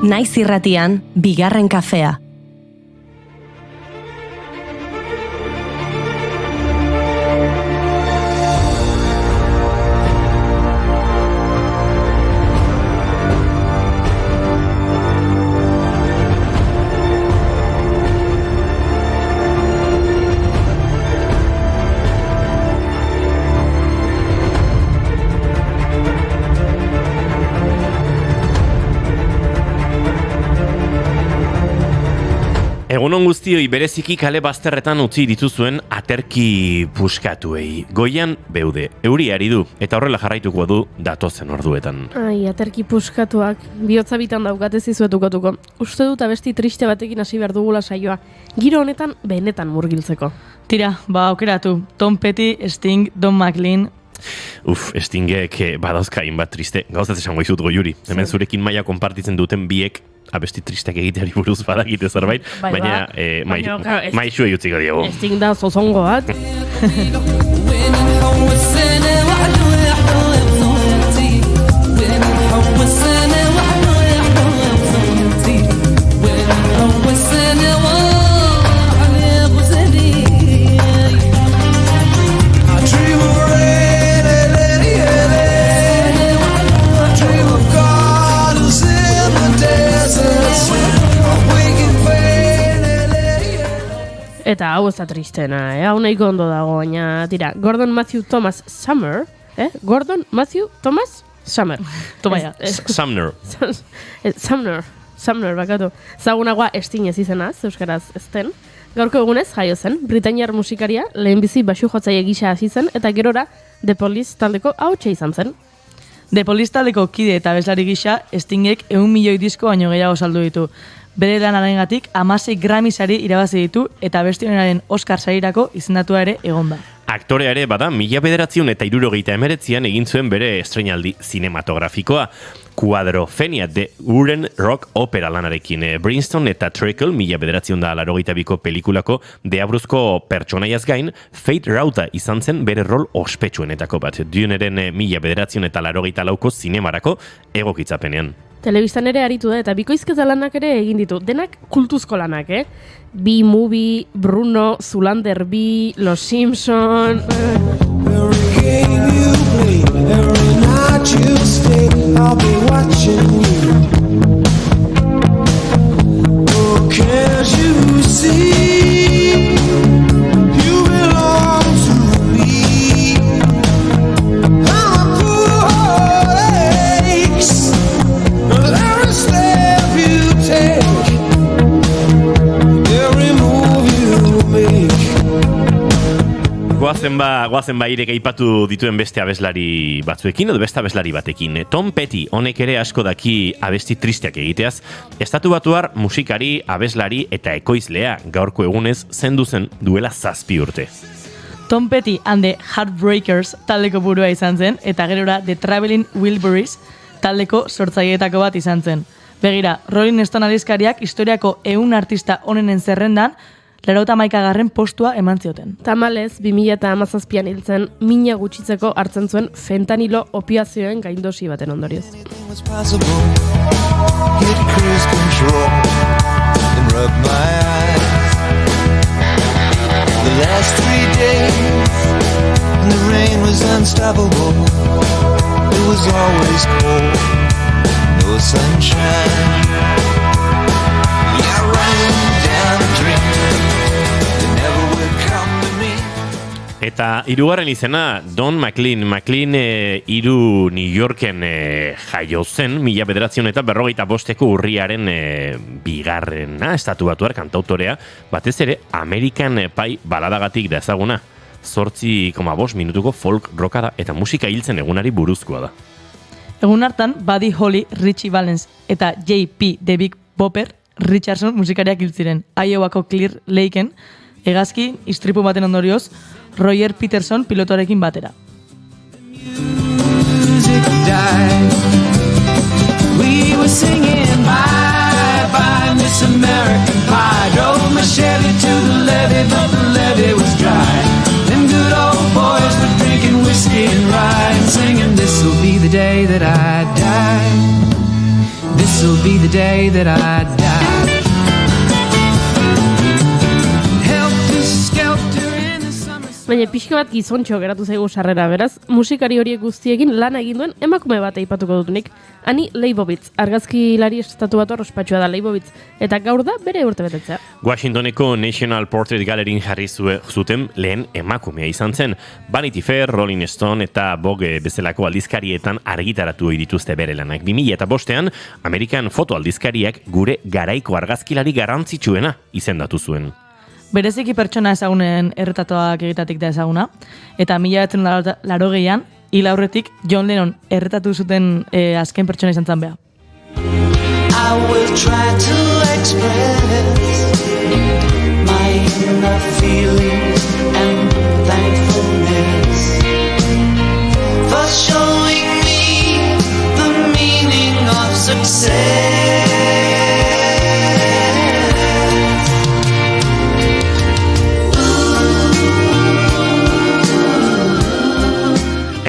Naiz irratian, bigarren kafea. Egunon guztioi bereziki kale bazterretan utzi dituzuen aterki puskatuei. Goian beude, euri ari du, eta horrela jarraituko du datozen orduetan. Ai, aterki puskatuak, bihotza bitan daukatez izuetukatuko. Uste dut abesti triste batekin hasi behar dugula saioa. Giro honetan, benetan murgiltzeko. Tira, aukeratu. Tom Petty, Sting, Don McLean. Stingek badauzka hainbat triste. Gauzaz esango izut Goiuri. Hemen zurekin maila konpartitzen duten biek abesti tristeak egiteari buruz badakite zerbait, baina maixue utziko diegu. Sting da zozongo bat. Eta hau ez da tristena, hau nahiko ondo dago, baina tira, Gordon Matthew Thomas Sumner, Gordon Matthew Thomas Sumner. Sumner, bakatu. Zagunagoa Sting ez izenaz, euskaraz ezten. Gaurko egunez jaio zen, britainiar musikaria, lehenbizi baxu jotzaile gisa hasi zen, eta gerora The Police taldeko hautsa izan zen. The Police taldeko kide eta abeslari gisa, Stingek 100 milioi disko baino gehiago saldu ditu. Bere lanarengatik 16 Grammy sari irabazi ditu eta abesti honenaren Oscar sarirako izendatua ere egon da. Aktorea ere bada, 1979an egin zuen bere estreinaldi zinematografikoa. Quadrophenia de Uren Rock Opera lanarekin Brimstone eta Trickle 1982ko pelikulako deabruzko pertsonaiaz gain, Fate Rauta izan zen bere rol ospetsuenetako bat. Duneren 1984ko zinemarako egokitzapenean. Telebistan ere aritu da eta bikoizketa lanak ere egin ditu. Denak kultuzko lanak, B-Movie, Bruno, Zoolander B, Los Simpson. Every game you play, every night you stay, I'll be watching you. Oh, can't you see? You belong to me. I'm a poor heartaches. Every step you take, every move you make. Goazen ba irek aipatu dituen beste abeslari batzuekin edo beste abeslari batekin. Tom Petty honek ere asko daki abesti tristeak egiteaz. Estatu Batuar musikari, abeslari eta ekoizlea gaurko egunez zendu zen duela 7 urte. Tom Petty and the Heartbreakers taldeko burua izan zen eta gerora The Traveling Wilburys taldeko sortzaileetako bat izan zen. Begira, Rolling Stone aldizkariak historiako 100 artista onenen zerrendan 91. postua eman zioten. Tamalez, 2017an hiltzen mina gutxitzeko hartzen zuen fentanilo opiazioen gaindosi baten ondorioz. The last 3 days, and the rain was unstoppable. It was always cold, no sunshine. Yeah, running down a dream that never would come to me. Eta hirugarren izena, Don McLean. McLean hiru New Yorken jaio zen, 1945ko urriaren bigarrena, Estatu Batuar kantautorea, batez ere American Pie baladagatik da ezaguna. 8,5 minutuko folk rocka da eta musika hiltzen egunari buruzkoa da. Egun hartan, Buddy Holly, Richie Valens eta J.P. The Big Bopper Richardson musikariak hil ziren. Iowako Clear Lakeen hegazki istripu baten ondorioz Roger Peterson pilotoarekin batera. We were singing bye bye Miss American Pie. Drove my Chevy to the levee, but the levee was dry. Them good old boys were drinking whiskey and rye and singing, this'll be the day that I die. This this'll be the day that I die. Helter-skelter in the summer. Baina pixka bat gizontxo geratu zaigu sarrera, beraz, musikari horiek guztiekin lan egin duen emakume bat aipatuko dut nik. Ani Leibovitz, argazkilari estatu bat ospetsua da Leibovitz, eta gaur da bere urtebetetzea. Washingtoneko National Portrait Galleryin jarri zuten lehen emakumea izan zen. Vanity Fair, Rolling Stone eta Vogue bezalako aldizkarietan argitaratu ohi dituzte bere lanak. 2005ean, Amerikan foto aldizkariak gure garaiko argazkilari garrantzitsuena izendatu zuen. Bereziki pertsona ezagunen erretatuak egitatik da ezaguna, eta 1980an, hil aurretik John Lennon erretatu zuten azken pertsona izan zan beha. I will try to express my inner feelings and thankfulness for showing me the meaning of success.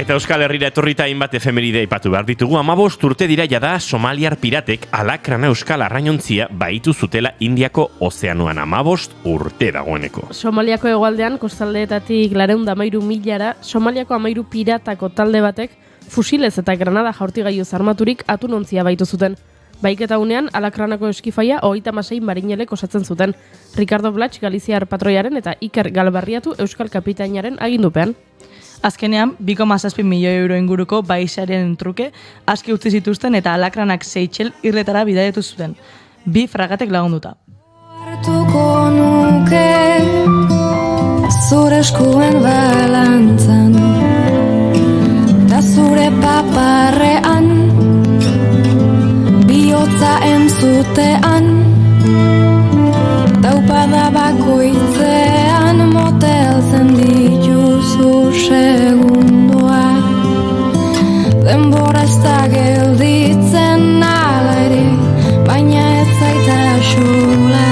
Eta Euskal Herrira etorrita hainbat efemeride aipatu behar ditugu. 15 urte dira jada somaliar piratek alakrana euskal arrainontzia baitu zutela Indiako ozeanuan. 15 urte dagoeneko. Somaliako hegoaldean, kostaldeetatik 213.000 Somaliako 13 piratako talde batek fusilez eta granada jaurtigailuz armaturik atunontzia baitu zuten. Baiketa unean, alakranako eskifaia 36 marinelek osatzen zuten. Ricardo Blach Galiziar patroiaren eta Iker Galbarriatu euskal kapitainaren agindupean. Azkenean, 2,7 milioi euro inguruko baixaren truke aski utzi zituzten eta alakranak Seychell irletara bidaietu zuten. 2 fragatek lagunduta. Hartuko nuke zure eskuen balantzan ta zure paparrean bihotza entzutean taupada bakoitzean moteltzen dituzu segundoak denbora ez da gelditzen ala ere baina ez zaita xula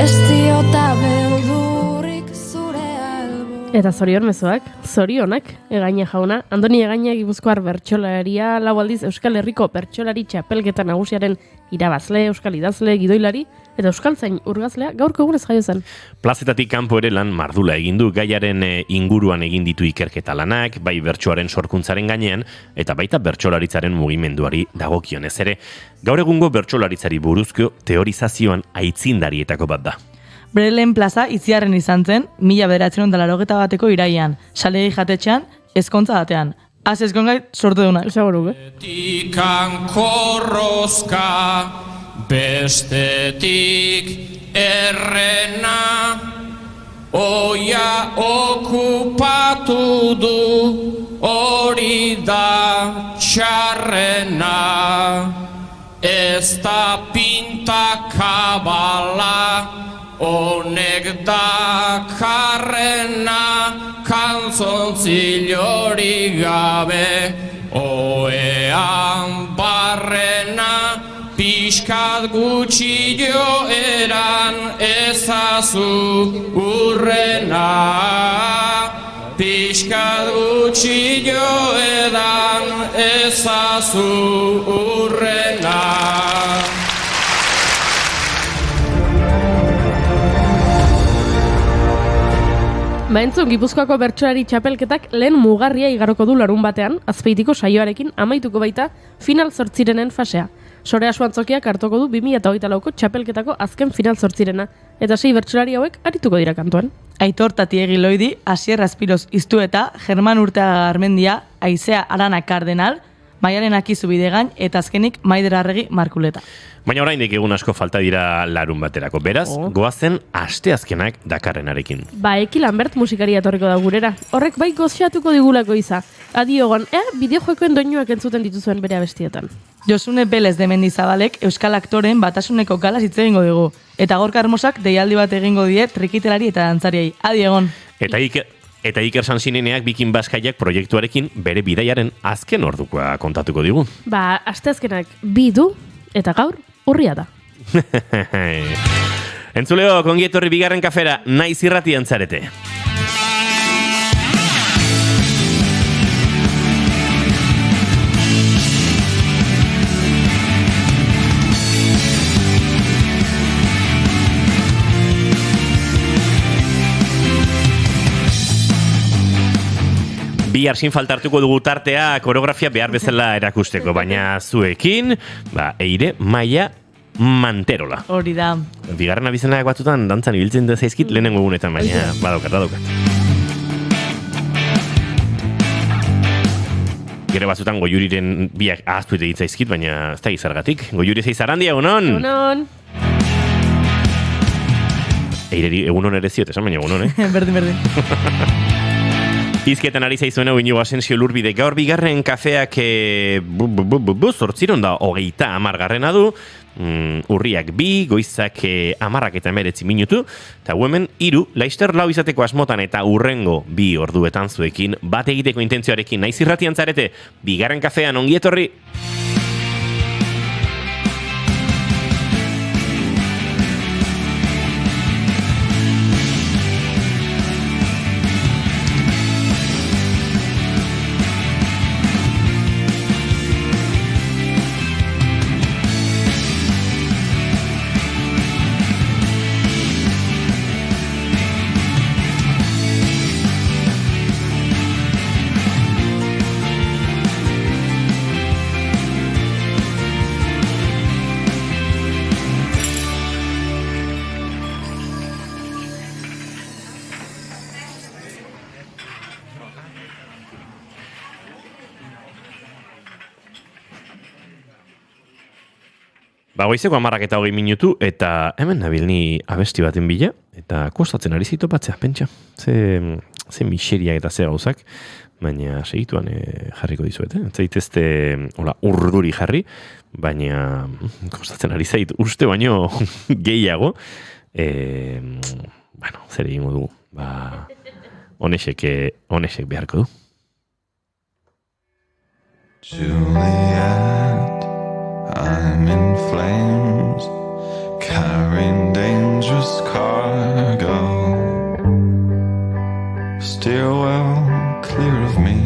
ez diota beldurrik zure albo. Eta zorion mezuak, zorionak, Egaña jauna. Andoni Egaña Gipuzkoar bertsolaria, lau aldiz Euskal Herriko bertsolari txapelketa nagusiaren irabazle, euskal idazle, gidoilari, eta euskaltzain urgazlea gaurko egunez jaio zen. Plazetatik kanpo ere lan mardula egin du, gaiaren inguruan egin ditu ikerketa lanak, bai bertsoaren sorkuntzaren gainean, eta baita bertsolaritzaren mugimenduari dagokionez ere. Gaur egungo bertsolaritzari buruzko teorizazioan aitzindarietako bat da. Bere lehen plaza Itziarren izan zen 1981ko irailean, salegi jatetxean, ezkontza batean. Az ezkongait sortu duna. Seguru, Tikan korrozka, bestetik errena, oia okupatu du, hori da txarrena. Ez da pinta kabala, honek da karrena, kantzontzilori gabe, oean barrena, pixkat gutxi joeran ezazu urrena. Pixkat gutxi joeran ezazu urrena. Entzun, Gipuzkoako bertsolari txapelketak lehen mugarria igaroko du larun batean, Azpeitiko saioarekin amaituko baita final 8 fasea. Sore Asuantzokiak hartuko du 2024ko txapelketako azken final 8, eta 6 bertsolari hauek arituko dira kantuan. Aitor Tatiegi Loidi, Asier Azpiroz Iztueta, German Urteaga Garmendia, Aizea Arana Kardenal, Maialen Akizu Bidegain, eta azkenik Maider Arregi Markuleta. Baina oraindik egun asko falta dira larun baterako. Beraz, goazen asteazkenak dakarrenarekin. Eki Lambert musikaria etorriko da gurera. Horrek bai goziatuko digulako iza. Adiogon, bideojokoen doinuak entzuten dituzuen bere abestietan. Josune Belez de Mendizabalek Euskal Aktoren batasuneko galaz hitz egingo dugu. Eta Gorka Hermosak deialdi bat egingo die trikitelari eta dantzariei. Adiegon. Eta Iker Sansineneak Bikin Baskaiak proiektuarekin bere bidaiaren azken ordukoa kontatuko digu. Asteazkenak 2 du, eta gaur urria da. Entzuleo, kongietorri bigarren kafera, naiz irratian zarete. Bihar sin faltartuko dugu tartea koreografia behar bezala erakusteko, baina zuekin, Eire Maia Manterola. Hori da. Bigarren abizenak batzutan dantzan ibiltzen da zaizkit lehenengo egunetan, baina badaukat. Gero batzutan Goiuriren biak ahaztu egin zaizkit, baina ez da gizargatik. Goiuri zeiz Arandia, egunon? Egunon. Eireri egunon ere ziot, esan baina egunon, Berdin. Izketan ari zaizuena Inigo Asensio Lurbide. Gaur bigarren kafeak 8:30 du. Urriak 2, goizak 10:19 minutu. Eta hemen 3, Laister lau izateko asmotan eta urrengo 2 orduetan zuekin bat egiteko intentzioarekin naiz irratian zarete. Bigarren kafean ongi etorri. Goizeko 10:20 minutu, eta hemen nabil ni abesti baten bila, eta kostatzen ari zitu batzea, pentsa. Ze miseriak eta ze gauzak, baina segituan jarriko dizuet, zaitezte urduri jarri, baina kostatzen ari zait uste baino gehiago, zer egingo dugu, honesek beharko du. Juliet, I'm in flames, carrying dangerous cargo. Steer well clear of me.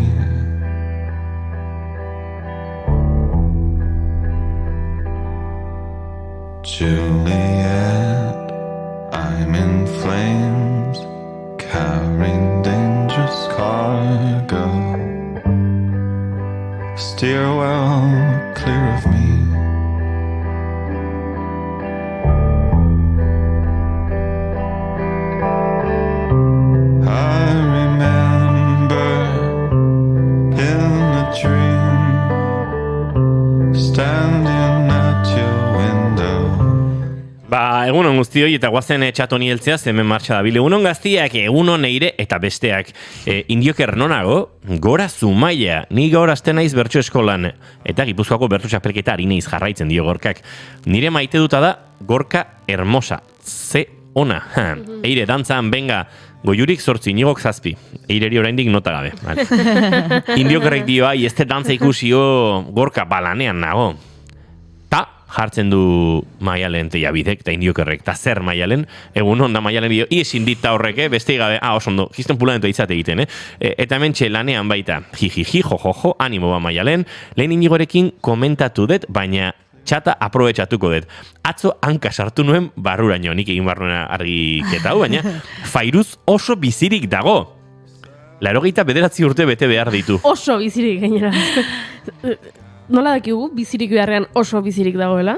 Juliet, I'm in flames, carrying dangerous cargo. Steer well clear of me. I remember in a dream standing at your window. Egunon guztioi eta guazen txatoni heltzea hemen martxa dabil. Egunon gaztiak, egunon Eire eta besteak. Indioker nonago, Gora Zumaia, ni gaur aste naiz bertso eskolan, eta Gipuzkoako bertso txapelketa ari naiz jarraitzen dio Gorkak. Nire maite duta da Gorka Hermosa, ze ona. Eire, dantzan, benga, Goiurik 8, Inigok 7. Eireri oraindik nota gabe. Indiokerrek dio, ez te dantza ikusio Gorka balanean nago. Jartzen du Maialen teiabidek, eta Indiokerrek, eta zer Maialen, egun onda Maialen dio, iesin dita horrek, beste gabe, oso ondo, gizten pulanento izate egiten, Eta hemen lanean baita, jijiji, jojojo, animo ba Maialen, lehen Inigorekin komentatu dut, baina txata aprobetxatuko dut. Atzo hanka sartu nuen barruraino, nik egin barruena argiketa hau, baina Fairuz oso bizirik dago. 89 urte bete behar ditu. Oso bizirik gainera. Nola dakigu bizirik beharrean oso bizirik dagoela?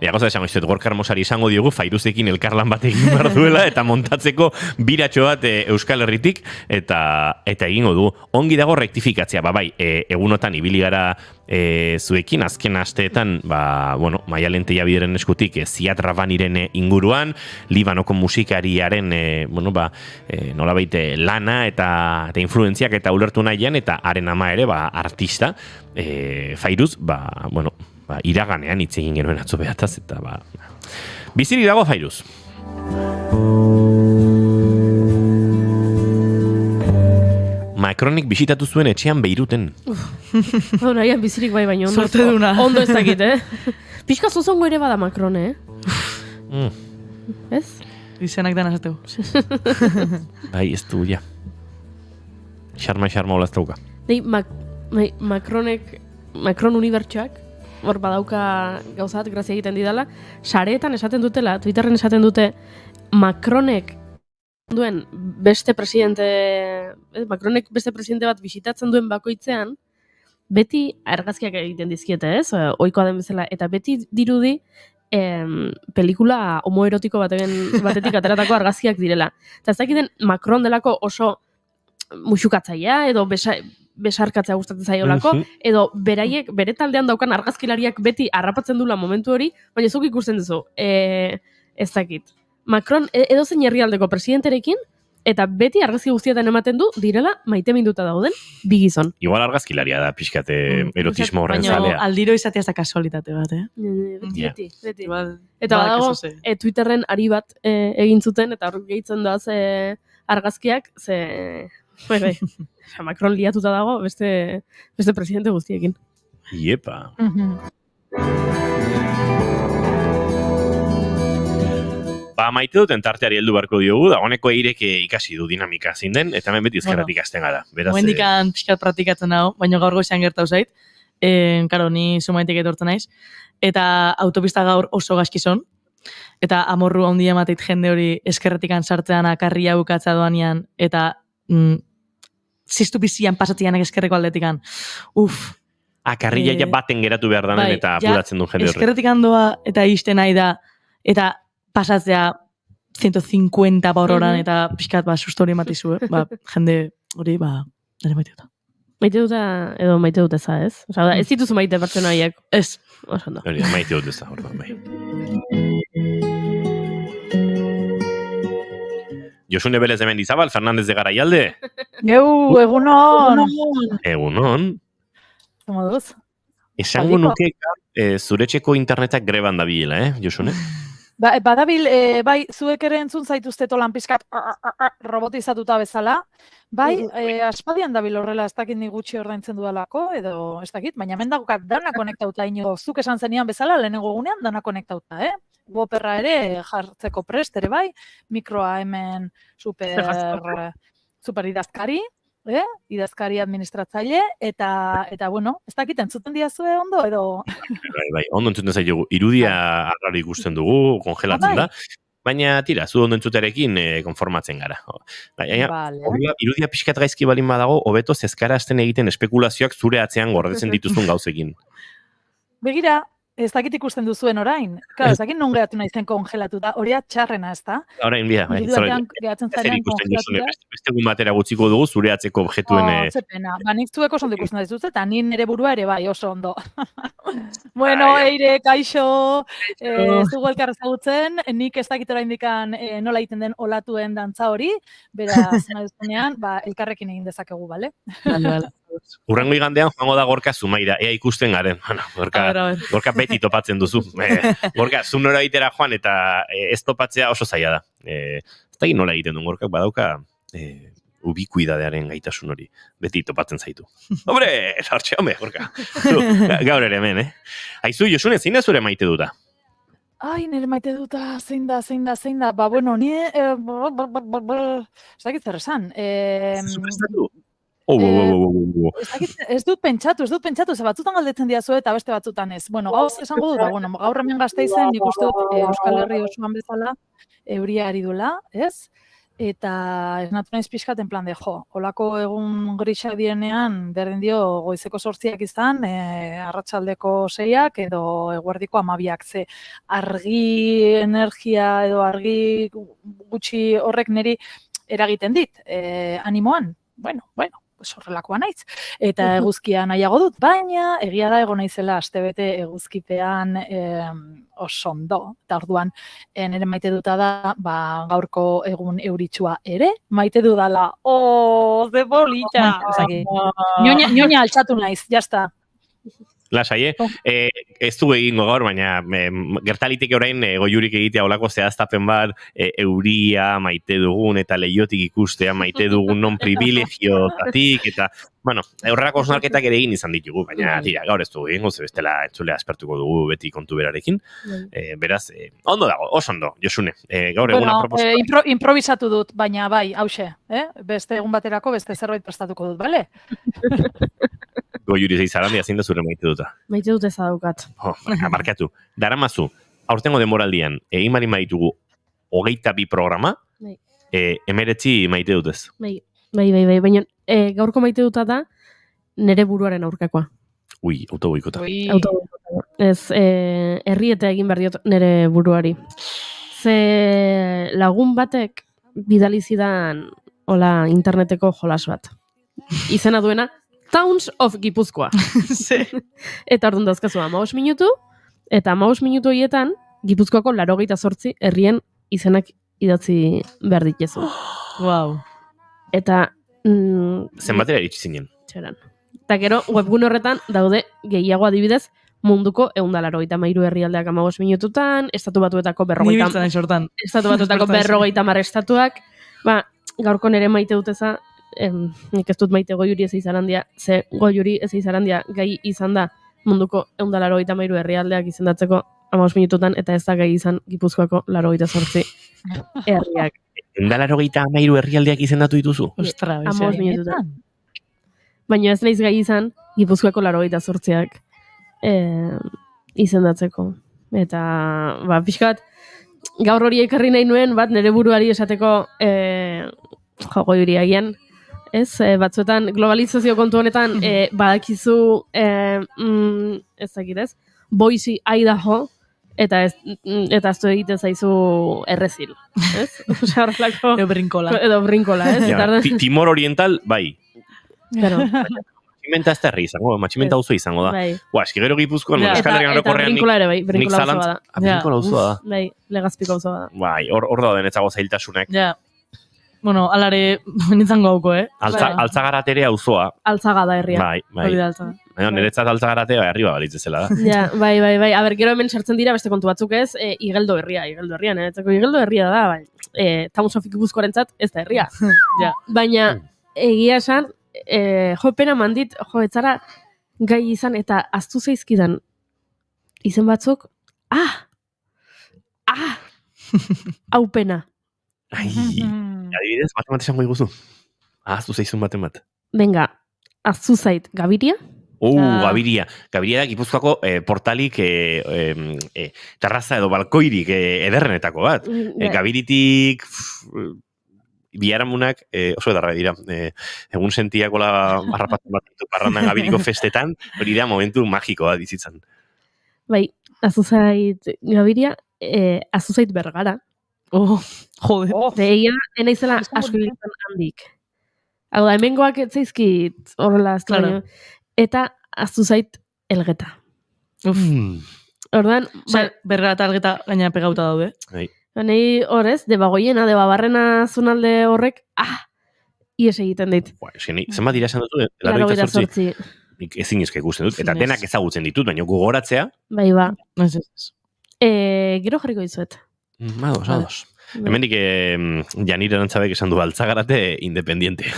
Goza esango izut, Gorka Hermosari izango diogu Fairuzekin elkarlan bat egin behar duela eta montatzeko biratxo bat Euskal Herritik eta egingo du. Ongi dago rektifikatzea, egunotan ibili gara zuekin, azken asteetan, Maialen teiabideren eskutik Ziad Rabaniren inguruan, Libanoko musikariaren nolabait lana eta influentziak eta ulertu nahian, eta haren ama ere, artista, Fairuz, iraganean hitz egin genuen atzo behataz, eta bizirik dago Fairuz. Macronik bisitatu zuen etxean Beiruten. Nahian bizirik bai baino. Sorte duna. Ondo ez dakit, Pixka zozongo ere bada Macron, Ez? Izenak dana zateu. Ez du, ja. Xarma hola ez dauka. Macron unibertsuak, hor badauka gauzat, grazia egiten didala, sareetan esaten dutela, Twitterren esaten dute, Macronek duen beste presidente, Macronek beste presidente bat bisitatzen duen bakoitzean, beti argazkiak egiten dizkiete, ez? Ohikoa den bezala, eta beti dirudi pelikula homoerotiko batetik ateratako argazkiak direla. Eta ez dakiten Macron delako oso muxukatzailea edo besarkatzea gustatzen zaiolako, edo beraiek, bere taldean daukan argazkilariak beti harrapatzen dula momentu hori, baina zuk ikusten duzu, ez dakit. Macron edozein herrialdeko presidenterekin, eta beti argazki guztietan ematen du, direla maiteminduta dauden bi gizon. Igual argazkilaria da pixkate erotismo horren zalea. Baina aldiro izatea ez da kasualitate bat, Beti. Igual, Eta badago, Twitterren ari bat egin zuten, eta hor gehitzen da argazkiak, bai, Macron liatuta dago beste presidente guztiekin. Iepa. Maite duten tarteari heldu barko diogu, da honeko eirek ikasi du dinamika zein den, eta hemen beti ezkerratik ikasten gara. Momendikan pixkat praktikatzen dago, baina gaur goizean gertau zait. Karo, ni Zumaitik etortzen naiz. Eta autopista gaur oso gaskizon. Eta amorru handi emateit jende hori eskerretikan sartzean akarria bukatza doanean, eta ziztu bizian pasatzianak eskerreko aldetikan. Akarria ja baten geratu behar danen eta apuratzen du jende horrek. Eskerretikan doa eta isten nahi da, eta pasatzea 150 por horan eta pixkat susto hori ematizu, jende hori, nire maite duta. Maite duta, edo maite dut eza, ez? Osa, ez dituzu maite pertsona haiek. Ez. Oso ondo. Maite dut eza, orduan bai. Josune Belez de Mendizabal, Fernandez de Garaialde. Egunon. Egunon. Como duz? Esango nuke zuretxeko internetak greban dabilela, Josune? Badabil, bai, zuek ere entzun zaituzteto lan pizkat robotizatuta bezala. Bai, aspadian dabil horrela, ez dakit ni gutxi ordaintzen dudalako, edo ez dakit, baina mendakokat dana konektauta ino, zuk esan zenian bezala, lehenengo gunean dana konektauta, Woperra ere jartzeko prest ere bai, mikroa hemen super idazkari, idazkari administratzaile, eta bueno, ez dakit entzuten diazue ondo, edo... Bai, ondo entzuten zaitugu, irudia arraro ikusten dugu, kongelatzen da, baina tira, zu ondo entzutearekin konformatzen gara. Irudia pixkat gaizki balin badago, hobeto zezkara azten egiten espekulazioak zure atzean gordetzen dituzun gauzekin. Begira, ez dakit ikusten duzuen orain. Claro, ez dakit non geratu nahi zen kongelatuta. Hori txarrena, ez da? Orain, bia. Gehatzen zarean kongelatuta. Beste egun batera gutziko dugu zure atzeko objektuen... Zepena. Nik zuek oso ondo ikusten da dituzte, eta ni nire burua ere bai oso ondo. Bueno, Eire, kaixo, ez dugu elkar ezagutzen, nik ez dakit orain dikan nola egiten den olatuen dantza hori, beraz, nahi duzunean, elkarrekin egin dezakegu, bale? Urrengo igandean joango da Gorka Zumaira, ea ikusten garen. Gorka beti topatzen duzu. Gorka, zu nora egitera joan eta ez topatzea oso zaila da. Ez da nola egiten duen Gorkak badauka ubikuidadearen gaitasun hori. Beti topatzen zaitu. Hombre, sartxe, hombre, Gorka. Gaur ere hemen, Aizu, Josune, zein da zure maite duta? Ai, nire maite duta, zein da. Ba, bueno, ni... Ez dakit zer esan. Superstatu? Ez dut pentsatu, ze batzutan galdetzen diazu eta beste batzutan ez. Bueno, gauz esango dut, gaur hemen Gasteizen, nik uste dut Euskal Herri osoan bezala euria ari dula, ez? Eta esnatu naiz pixkat en plan de, holako egun grisa direnean, berdin dio goizeko 8 izan, arratsaldeko 6 edo eguerdiko 12 ze argi energia edo argi gutxi horrek niri eragiten dit, animoan. Bueno, horrelakoa naiz. Eta eguzkia nahiago dut, baina egia da egon naizela astebete eguzkipean oso ondo. Eta orduan, nire maite duta da, gaurko egun euritsua ere, maite dudala, ze bolita! Nioina altxatu naiz, jazta. Lasai, ez du egingo gaur, baina gertaliteke orain goiurik egitea olako zehaztapen bat, euria maite dugun eta leiotik ikustea maite dugun non privilegiotatik, eta, bueno, horrelako osnarketak ere egin izan ditugu, baina tira, gaur ez du egingo, ze bestela entzulea aspertuko dugu beti kontu berarekin. Beraz, ondo dago, oso ondo, Josune. Gaur eguna proposatu. Improvisatu dut, baina bai, hause, beste egun baterako beste zerbait prestatuko dut, bale? Goiuri zeizarandia zein da zure maite duta. Maite dut ez daukat. Markatu. Daramazu, aurtengo demoraldian, egin bali maitugu 22 programa, 19 maite dutez. Bai, baina gaurko maite duta da nere buruaren aurkakoa. Ui, autoboikota. Autoboikota. Ez, herri eta egin behar diot nere buruari. Ze lagun batek bidali zidan hola interneteko jolas bat. Izena duena Towns of Gipuzkoa. Eta orduan dauzkazu 15 minutu, eta 15 minutu horietan Gipuzkoako 88 herrien izenak idatzi behar dituzu. Wow. Eta Zenbatera iritsi zinen? txeran. Eta gero webgune horretan daude gehiago adibidez munduko 193 herrialdeak 15 minututan, estatu batuetako Ni biltzen naiz hortan. Estatu batuetako 50 estatuak, ba, gaurko nere maite duteza, nik ez dut maite Goiuri ez izan handia, ze Goiuri ez izan handia gai izan da munduko 193 herrialdeak izendatzeko 15 minututan, eta ez da gai izan Gipuzkoako 88 herriak. 193 herrialdeak izendatu dituzu? Ostra, 15 minututan. Baina ez naiz gai izan Gipuzkoako 88ak izendatzeko. Eta, ba, pixkat, gaur hori ekarri nahi nuen, bat nire buruari esateko Goiuri agian, ez, batzuetan globalizazio kontu honetan badakizu ez dakit ez, Boise, Idaho, eta ez du egiten zaizu errezil, ez? Osea, horrelako... Edo brinkola, ez? Ja, Timor Oriental, bai. Claro. Matximenta ez da herri izango, matximenta auzo izango da. Bai. Eski gero Gipuzkoan, Euskal Herrian orokorrean nik... Eta brinkola ere, bai, brinkola auzo bada. Brinkola auzo da. Bai, Legazpiko auzo bada. Bai, hor da denetzago zailtasunek. Ja. Bueno, alare nintzango hauko, Altzagaratere auzoa. Altzaga da herria. Bai. Niretzat altzagaratea arriba balitzezela da. Ja, bai. A ber, gero hemen sartzen dira beste kontu batzuk ez, Igeldo herria, niretzako Igeldo herria da, bai. Towns of Gipuzkoarentzat ez da herria. Ja. Baina, egia esan, pena mandit, etzara gai izan eta aztu zaizkidan izen batzuk, hau pena. Ai, adibidez, bat esango iguzu. Aztu zaizun bat. Venga, aztu zait Gabiria? Gabiria. Gabiria da Gipuzkoako portalik terraza edo balkoirik ederrenetako bat. Gabiritik biharamunak oso edarra dira. Egun sentiakola harrapatzen bat ditu parrandan Gabiriko festetan, hori da momentu magikoa bizitzan. Bai, aztu zait Gabiria, aztu zait Bergara. Jode. Egia, enaizela asko biltzen handik. Hau da, hemengoak etzaizkit horrela aztu baino. Eta aztu zait Elgeta. Ordan, Bergara eta Elgeta gaina pegauta daude. Nei horrez, Debabarrena zonalde horrek, ies egiten dit. Zenbat dira esan dut, 88. Nik ezin izke ikusten dut, eta denak ezagutzen ditut, baina gogoratzea. Bai, ba. Gero jarriko dizuet. Ados. Hemendik Janire Arantzabek esan du Altzagarate independiente.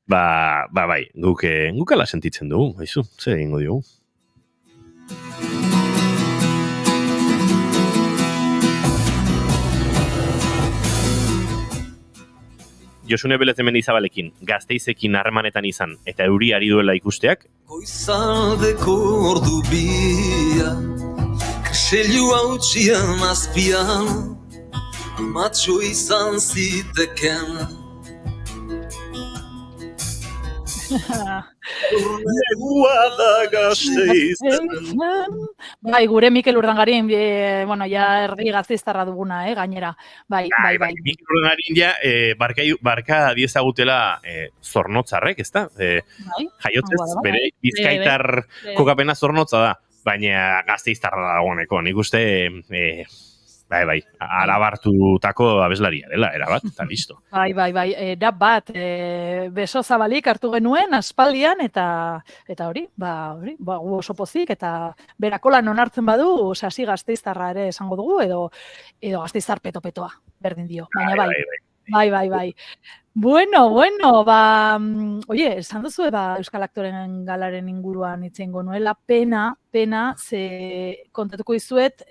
Bai, guk ala sentitzen dugu, haizu, zer egingo diogu. Josune Belez Mendizabalekin, Gasteizekin harremanetan izan, eta euri ari duela ikusteak. Goizaldeko ordu bia, kaseilu hautsian azpian, matxo izan ziteken. Negua da Gasteizen. Bai, gure Mikel Urdangarin, ja erdi gasteiztarra duguna, gainera. Bai. Mikel Urdangarin ja, barka diezagutela zornotzarrek, ez da? Jaiotzez, bere bizkaitar kokapena zornotza da, baina gasteiztarra dagoeneko. Nik uste, bai, arabartutako abeslaria dela, erabat, eta listo. Bai, rap bat, beso zabalik hartu genuen, aspaldian, eta hori, gu oso pozik, eta berakola non hartzen badu, sasi gasteiztarra ere esango dugu, edo gasteiztar peto-petoa, berdin dio, baina bai. Bueno, oie, esan duzu, Euskal Aktoren Galaren inguruan itzengo nuela, pena, ze kontatuko dizuet,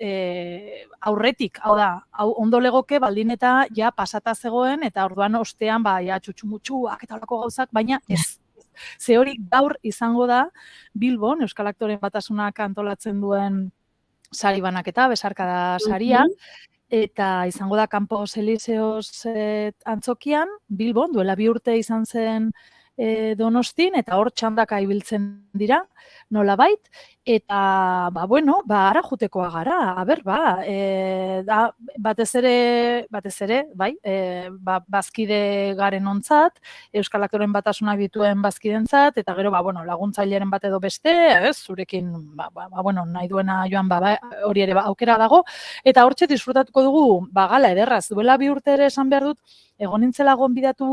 aurretik, hau da, ondo legoke baldin eta ja pasata zegoen, eta orduan ostean, ja txutxumutxuak eta horako gauzak, baina ez. Ze hori gaur izango da, Bilbon, Euskal Aktoren Batasunak antolatzen duen sari banaketa, besarkada saria, eta izango da Campos Elíseos antzokian, Bilbon, duela 2 urte izan zen Donostin, eta hor txandaka ibiltzen dira, nolabait, eta, ara jutekoa gara, da, batez ere, bai, bazkide garen ontzat, Euskal Aktoren Batasunak dituen bazkidentzat, eta gero, laguntzaileren bat edo beste, zurekin, nahi duena joan, hori ere aukera dago, eta hortxe disfrutatuko dugu, gala ederraz, duela 2 urte ere esan behar dut, egon nintzela gonbidatu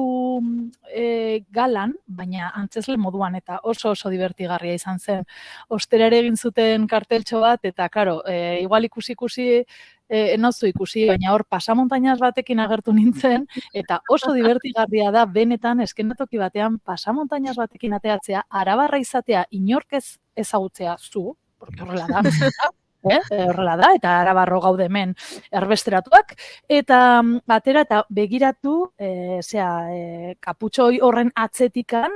galan, baina antzesle moduan, eta oso divertigarria izan zen. Osterare egin zuten karteltxo bat, eta, karo, igual ikusi, enozu ikusi, baina hor pasamontainaz batekin agertu nintzen, eta oso divertigarria da benetan eskenatoki batean pasamontainaz batekin ateatzea, arabarra izatea inork ez ezagutzea zu, porque horrela da, horrela da, eta arabarro gaude hemen erbesteratuak, eta batera eta begiratu, kaputxoi horren atzetikan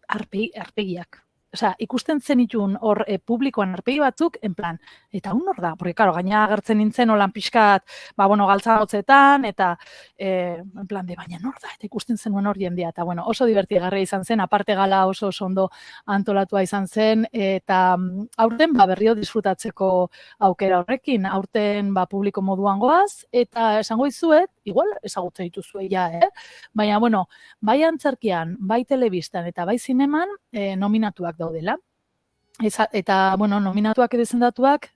arpegiak. Osea, ikusten zenitun hor publikoan arpegi batzuk, en plan, eta hor da, porque, karo, gaina agertzen nintzen olan pixkat, galtza hotzetan, eta, en plan, baina nor da, eta ikusten zenuen hor jendea, eta, oso divertigarria izan zen, aparte gala oso ondo antolatua izan zen, eta aurten, berrio disfrutatzeko aukera horrekin, aurten, publiko moduan goaz, eta esango izuet, igual, ezagutzen dituzue ja, baina, bai antzerkian, bai telebistan, eta bai zineman, nominatuak daudela. Eta, nominatuak edo izendatuak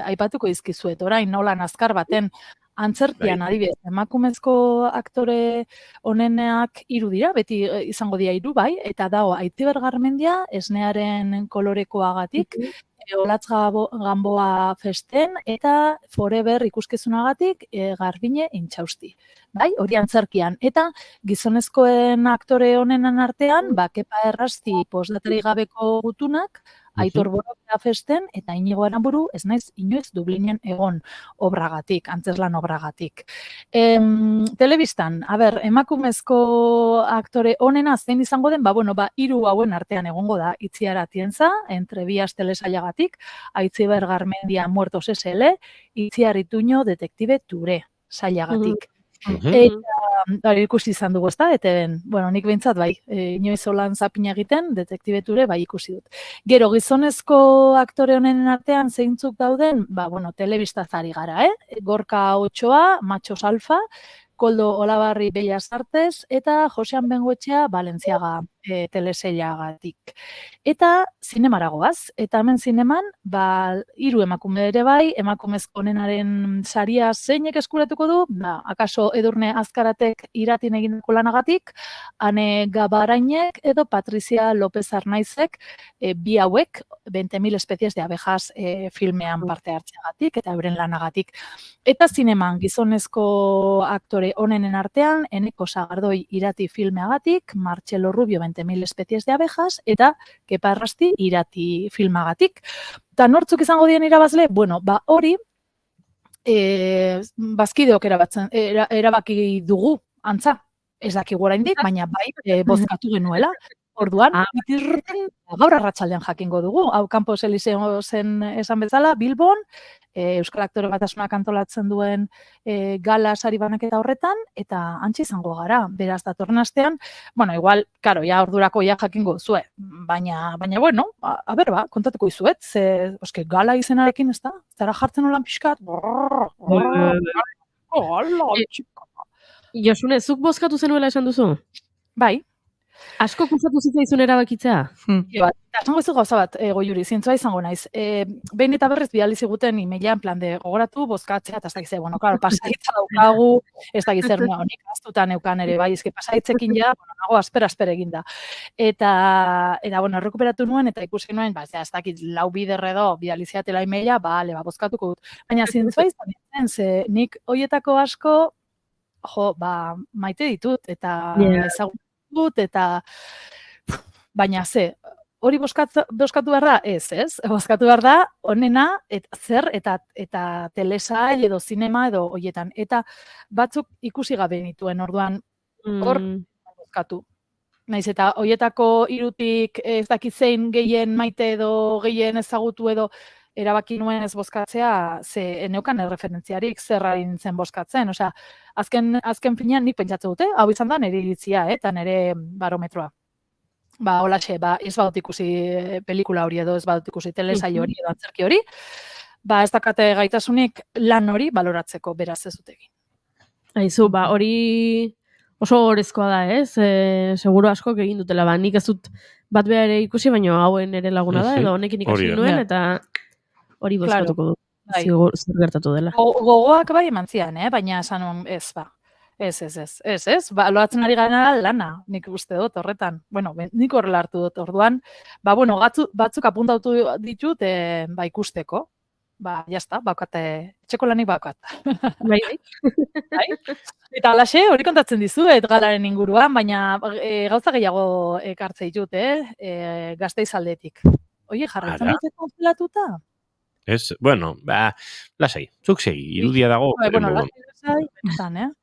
aipatuko dizkizuet, orain nolan azkar baten antzerkian adibidez, emakumezko aktore onenak 3 dira, beti izango dira 3, bai, eta dago Aitziber Garmendia, Esnearen kolorekoagatik, Olatz Gamboa festen, eta Forever ikuskizunagatik Garbine Intxausti. Bai, hori antzerkian. Eta gizonezkoen aktore honenen artean, Kepa Errasti postdatari gabeko gutunak, Aitor Borobera festen, eta Inigo Aranburu, ez naiz inoiz Dublinen egon obragatik, antzeslan obragatik. Telebistan, emakumezko aktore honena zein izango den, 3 hauen artean egongo da, Itziar Atienza, Entrevías telesaiagatik, Aitziber Garmendia Muertos SL, Itziar Ituño Detektibe Ture sailagatik. Eta ikusi izan dugu, ezta? Nik behintzat, bai, inoiz holan zapina egiten, Detektibe Ture, bai, ikusi dut. Gero, gizonezko aktore honen artean zeintzuk dauden, telebistaz ari gara, Gorka Otxoa, Machos Alfa, Koldo Olabarri Bellas Artes, eta Josean Bengoetxea Balenciaga telesaiagatik. Eta zinemaragoaz, eta hemen zineman, 3 emakume ere bai, emakumezko honenaren saria zeinek eskuratuko du, akaso Edurne Azkaratek Iratin egindako lanagatik, Ane Gabarainek edo Patrizia López Arnaizek, 2 hauek, 20.000 especies de abejas filmean parte hartzeagatik, eta euren lanagatik. Eta zineman gizonezko aktore honenen artean, Eneko Sagardoi Irati filmeagatik, Martxelo Rubio 20.000 especies de abejas, eta Kepa Errasti Irati filmagatik. Eta nortzuk izango dien irabazle? Hori, bazkideok erabaki dugu, antza, ez dakigu oraindik, baina bai, bozkatu genuela. Orduan, gaur arratsaldean jakingo dugu, hau Campos Elíseosen esan bezala, Bilbon, Euskal Aktore Batasunak antolatzen duen gala sari banaketa horretan, eta antxe izango gara, beraz datorren astean, igual, karo, ordurako jakingo zue, baina, kontatuko izuet, ze, gala izenarekin, ez da? Zara jartzen olan pixkat? Josune, zuk bozkatu zenuela esan duzu? Bai. Asko kuzatu zitzaizun erabakitzea? Esango izu gauza bat, Goiuri, zintzua izango naiz. Behin eta berrez bidali ziguten emailean plan de gogoratu, bozkatzea, eta ez dakize, pasaitza daukagu, ez dakize, nik aztutan eukan ere, bai, ezke pasaitzekin ja, nago asper eginda. Eta, errekuperatu nuen, eta ikusi nuen, ez dakit, 4 bider edo bidali ziatela emaila, bozkatuko dut. Baina zintzua izan ze nik hoietako asko, maite ditut, eta ezagun dut, eta baina hori bozkatu behar da? Ez. Bozkatu behar da, honena, zer, eta telesail edo zinema edo hoietan. Eta batzuk ikusi gabe nituen, orduan, hor bozkatu. Naiz eta hoietako 3tik ez dakit zein gehien maite edo gehien ezagutu edo erabaki nuen ez bozkatzea, ze neukan erreferentziarik zer ari nintzen bozkatzen. Osea, azken finean nik pentsatzen dute, hau izan da nire iritzia, eta nire barometroa. Holaxe, ez badut ikusi pelikula hori edo ez badut ikusi telesaio hori edo antzerki hori, ez dakate gaitasunik lan hori baloratzeko, beraz ez dut egin. Aizu, hori oso horrezkoa da, ez? Seguro asko egin dutela, nik ez dut bat behar ere ikusi, baina hauen ere laguna da, edo honekin ikasi nuen, eta hori bozkatuko du. Zer gertatu dela. Gogoak bai eman zian, baina esan ez ba. Ez, loatzen ari gara lana, nik uste dut horretan. Bueno, nik horrela hartu dut orduan. Batzuk apuntatu ditut ikusteko. Jazta, etxeko lanik baukat. Bai. Eta alaxe, hori kontatzen dizuet galaren inguruan, baina gauza gehiago ekartze ditut, Gasteiz aldetik. Oie, jarraitzen dute konfilatuta? Ez, bueno, lasai, zuk segi, irudia dago. Bueno, lasai, bentan,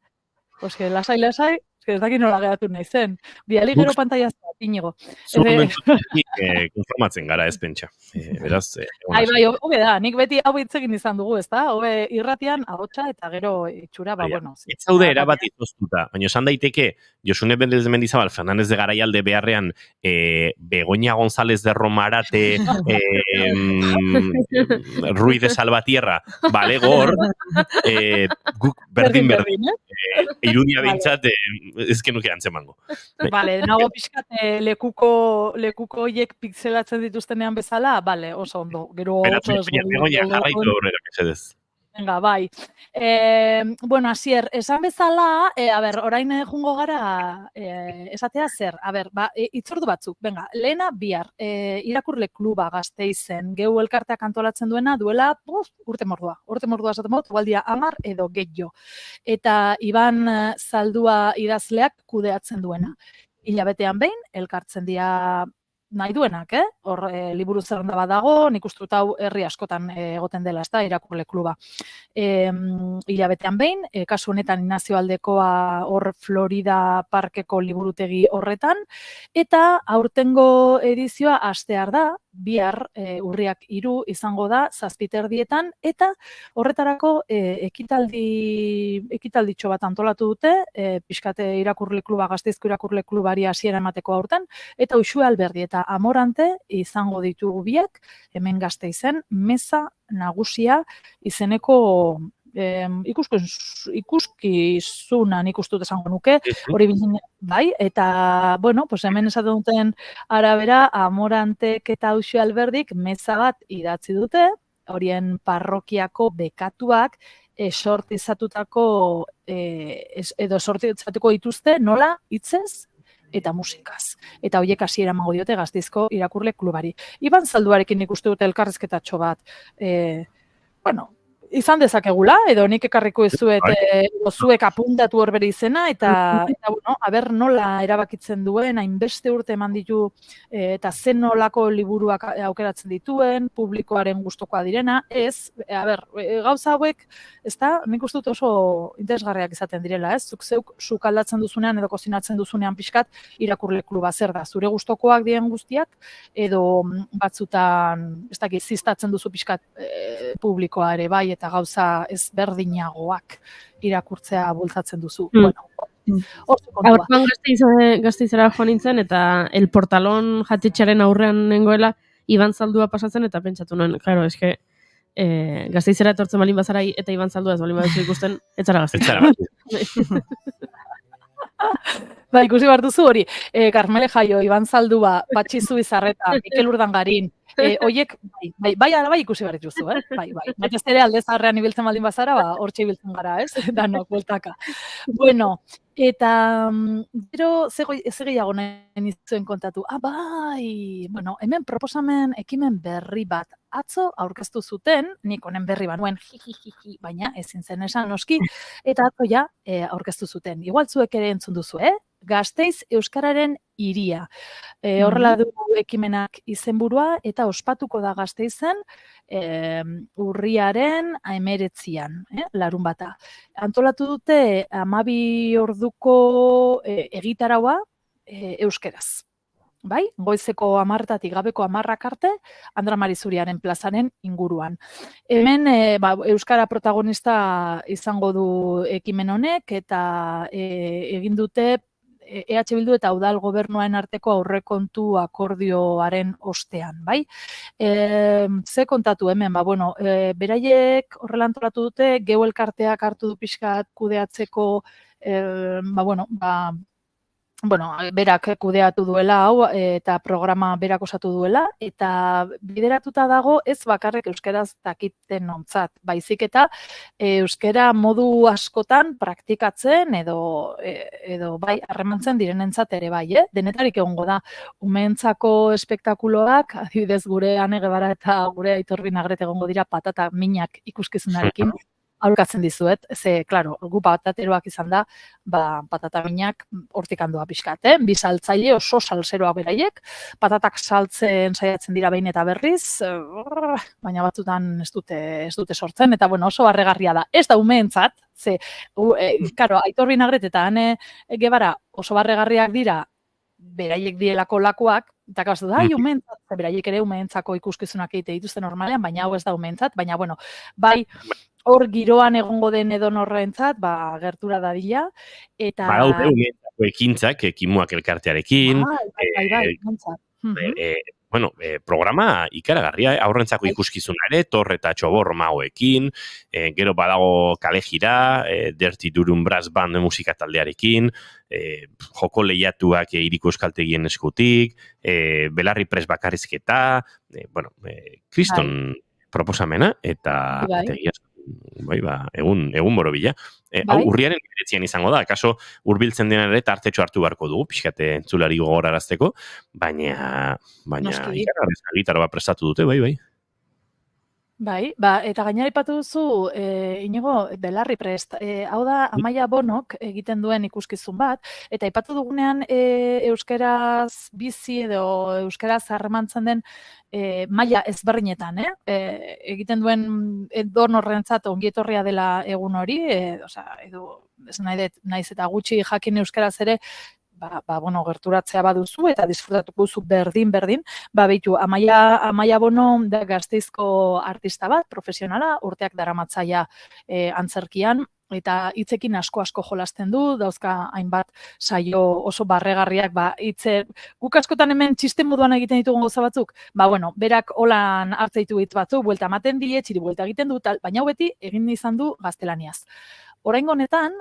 lasai, ez dakit nola geratu nahi zen. Biali gero pantalla inigo. Zuk mentutik konformatzen gara ez pentsa. Beraz, hobe da, nik beti hau hitzegin izan dugu, ez da? Hobe irratian, ahotsa eta gero itxura, bueno. Ez zaude erabat izoztuta, baina esan daiteke, Josune Bendez de Mendizabal, Fernandez de Garaialde beharrean, Begoña González de Romarate, Ruiz de Salvatierra, Balegor, guk berdin, irudia bintzat, ez genuke antzemango. Bale, nago pixkat lekuko hiek pixelatzen dituztenean bezala, bale, oso ondo. Gero oso Begoña, jarraitu horrela, mesedez. Venga, bai. Bueno, Asier, esan bezala, orain jungo gara esatea zer. Itzordu batzuk. Venga, lehena bihar, irakurle kluba Gasteizen, geu elkarteak antolatzen duena, duela urte mordua. Urte mordua esaten dut, igualdia 10 edo gehiago. Eta Iban Zaldua idazleak kudeatzen duena. Hilabetean behin, elkartzen dira nahi duenak, hor liburu zerrenda bat dago, nik uste dut hau herri askotan egoten dela, ez da, irakurle kluba. Hilabetean behin, kasu honetan Inazio Aldekoa hor Florida Parkeko liburutegi horretan, eta aurtengo edizioa hastear da, bihar urriak 3 izango da, 7:30, eta horretarako ekitalditxo bat antolatu dute, pixkate irakurle kluba, Gasteizko irakurle klubari hasiera emateko aurten, eta Uxue Alberdi eta Amorante izango ditugu biak, hemen Gasteizen, meza nagusia izeneko ikuskizuna nik uste dut esango nuke, hori biltzen bai, eta, bueno, hemen esaten duten arabera, Amorantek eta Uxue Alberdik meza bat idatzi dute, horien parrokiako bekatuak esortizatuko dituzte, nola, hitzez eta musikaz. Eta horiek hasiera emango diote Gasteizko irakurle klubari. Iban Zalduarekin ikuste dute elkarrizketatxo bat, bueno, izan dezakegula, edo nik ekarriko ezuet, zuek apuntatu hor bere izena, eta bueno, nola erabakitzen duen, hainbeste urte eman ditu, eta zen nolako liburuak aukeratzen dituen, publikoaren gustokoa direna, gauza hauek, ez da, nik uste dut oso interesgarriak izaten direla, ez? Zuk aldatzen duzunean, edo kozinatzen duzunean pixkat, irakurle kluba zer da, zure gustokoak diren guztiak, edo batzutan, ez dakit, ziztatzen duzu pixkat publikoa ere bai, eta gauza ezberdinagoak irakurtzea bultzatzen duzu. Bueno, Aurten Gasteizera joan nintzen, eta El Portalon jatetxearen aurrean nengoela, Iban Zaldua pasatzen, eta pentsatu nuen, claro, eske, Gasteizera etortzen balin bazara, eta Iban Zaldua ez balin baduzu ikusten, etzara Gasteizera. Ikusi behar duzu hori, Karmele Jaio, Iban Zaldua, Patxi Zubizarreta, Mikel Urdangarin, oiek, bai ikusi behar dituzu, bai. Batez ere alde zaharrean ibiltzen baldin bazara, hortxe ibiltzen gara, ez? Danok, bueltaka. Bueno, eta gero, ze gehiago nahi nizuen kontatu? Bai, bueno, hemen proposamen ekimen berri bat atzo aurkeztu zuten, nik honen berri banuen, baina ezin zen esan noski, eta atzo ja aurkeztu zuten. Igual zuek ere entzun duzu, Gasteiz Euskararen Hiria. Horrela du ekimenak izenburua eta ospatuko da Gasteizen urriaren 19, larun bata. Antolatu dute 12 orduko egitaraua euskeraz. bai, goizeko 10:00 gabeko 10:00 arte, Andra Marizuriaren plazaren inguruan. Hemen euskara protagonista izango du ekimen honek eta egin dute EH Bildu eta udal gobernuaren arteko aurrekontu akordioaren ostean, bai? Ze kontatu hemen, beraiek horrela antolatu dute, Geu elkarteak hartu du pixkat kudeatzeko, berak kudeatu duela hau eta programa berak osatu duela eta bideratuta dago ez bakarrik euskeraz dakiten ontzat, baizik eta euskera modu askotan praktikatzen edo bai harremantzen direnentzat ere bai, denetarik egongo da. Umeentzako espektakuloak, adibidez gure Ane Gebara eta gure Aitor Binagret egongo dira patata minak ikuskizunarekin. Aurkatzen dizuet, klaro, gu patateroak izan da, patata minak hortik handua pixkat, bi saltzaile oso salseroak beraiek, patatak saltzen saiatzen dira behin eta berriz, baina batzutan ez dute sortzen, eta oso barregarria da. Ez da umeentzat, klaro, Aitor Binagret eta Ane Gebara oso barregarriak dira, beraiek dielako lakoak, eta kabaztu da, umeentzat, beraiek ere umeentzako ikuskizunak egite dituzte normalean, baina hau ez da umeentzat, baina bai, hor giroan egongo den edonorrentzat, gertura dadila, eta... Badaude umeentzako ekintzak, kimuak elkartearekin, programa ikaragarria, aurrentzako ikuskizuna ere, Tor eta Txobor magoekin, gero badago Kale Jira, Dirty Durum Brass Band musika taldearekin, joko lehiatuak hiriko euskaltegien eskutik, Belarri Press bakarrizketa, kriston proposamena, eta egun borobila. Hau urriaren 9 izango da, akaso urbiltzen denan ere tartetxo hartu beharko dugu, pixkate entzulari gogorarazteko, baina ikaragarrizko gitaro bat prestatu dute, bai. Bai, eta gainera aipatu duzu, Inigo, Belarri Prest, hau da Amaia Bonok egiten duen ikuskizun bat, eta aipatu dugunean euskeraz bizi edo euskeraz harremantzen den maila ezberdinetan, egiten duen edonorrentzat ongietorria dela egun hori, edo ez naiz eta gutxi jakin euskeraz ere, gerturatzea baduzu eta disfrutatuko duzu berdin, beitu, Amaia Bono da Gasteizko artista bat, profesionala, urteak daramatzaia antzerkian, eta hitzekin asko jolasten du, dauzka hainbat saio oso barregarriak, guk askotan hemen txiste moduan egiten ditugun gauza batzuk, berak holan hartzeitu hitz batzuk, buelta ematen die, txiri buelta egiten du, baina hau beti egin izan du gaztelaniaz. Oraingo honetan,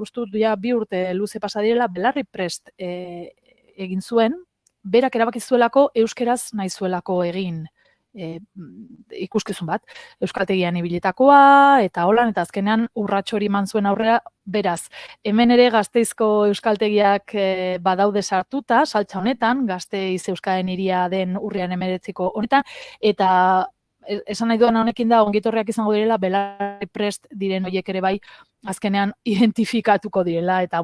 ustut 2 urte luze pasa direla, Belarri Prest egin zuen, berak erabaki zuelako euskeraz nahi zuelako egin ikuskizun bat. Euskaltegian ibilitakoa, eta holan, eta azkenean urratxo hori eman zuen aurrera, beraz, hemen ere Gasteizko euskaltegiak badaude sartuta, saltza honetan, Gasteiz euskaren hiria den urrian 19 honetan, eta esan nahi duan honekin da, ongitorriak izango direla, Belarri Prest diren horiek ere bai, azkenean identifikatuko direla, eta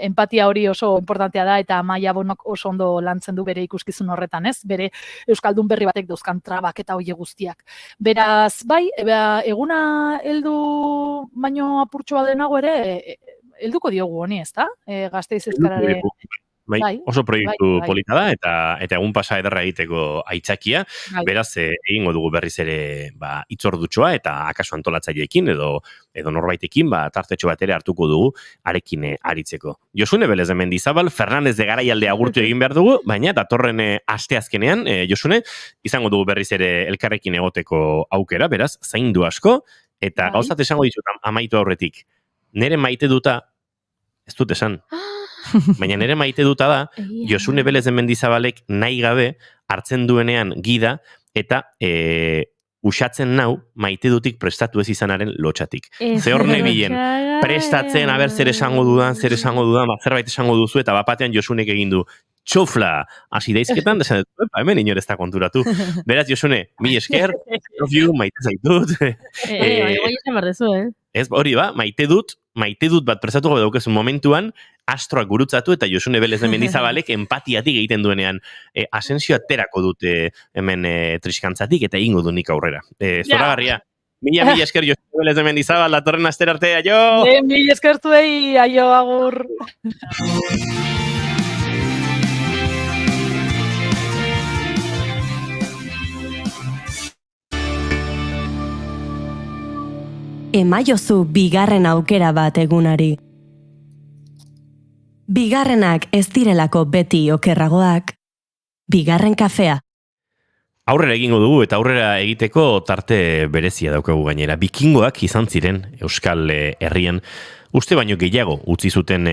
empatia hori oso importantea da, eta Amaia Bonok oso ondo lantzen du bere ikuskizun horretan, ez? Bere euskaldun berri batek dauzkan trabak eta hoie guztiak. Beraz, bai, eguna heldu baino apurtxoa denago ere, helduko diogu honi, ez da? Gasteiz euskararen... Bai, oso proiektu polita da, eta egun pasa ederra egiteko aitzakia, beraz, egingo dugu berriz ere itzordutxoa, eta akaso antolatzaileekin, edo norbaitekin, tartetxo bat ere hartuko dugu, arekin aritzeko. Josune Belez de Mendizabal, Fernandez de Garaialde agurtu egin behar dugu, baina datorren asteazkenean, Josune, izango dugu berriz ere elkarrekin egoteko aukera, beraz, zaindu asko, eta gauzat esango ditut amaitu aurretik, nere maite duta, ez dut esan, baina nere maite duta da, Josune Belez de Mendizabalek nahi gabe hartzen duenean gida eta usatzen nau maite dutik prestatu ez izanaren lotxatik. Ze hor nebilen, prestatzen, zer esango dudan, zerbait esango duzu, eta bapatean Josunek egin du, txofla, hasi daizketan, desan dut, hemen inor ez da konturatu. Beraz, Josune, mi esker, love you, maite zaitut. Ez, hori maite dut bat prestatuko daukezun momentuan, astroak gurutzatu eta Josune Belez de Mendizabalek empatiatik egiten duenean asensio aterako dute hemen triskantzatik eta ingo du nik aurrera. Zoragarria. Mila esker Josune Belez de Mendizabal, datorren astera arte, aio! Mila eskertu aio, agur! emaiozu bigarren aukera bat egunari. Bigarrenak ez direlako beti okerragoak. Bigarren kafea. Aurrera egingo dugu eta aurrera egiteko tarte berezia daukagu gainera. Bikingoak izan ziren Euskal Herrian uste baino gehiago utzi zuten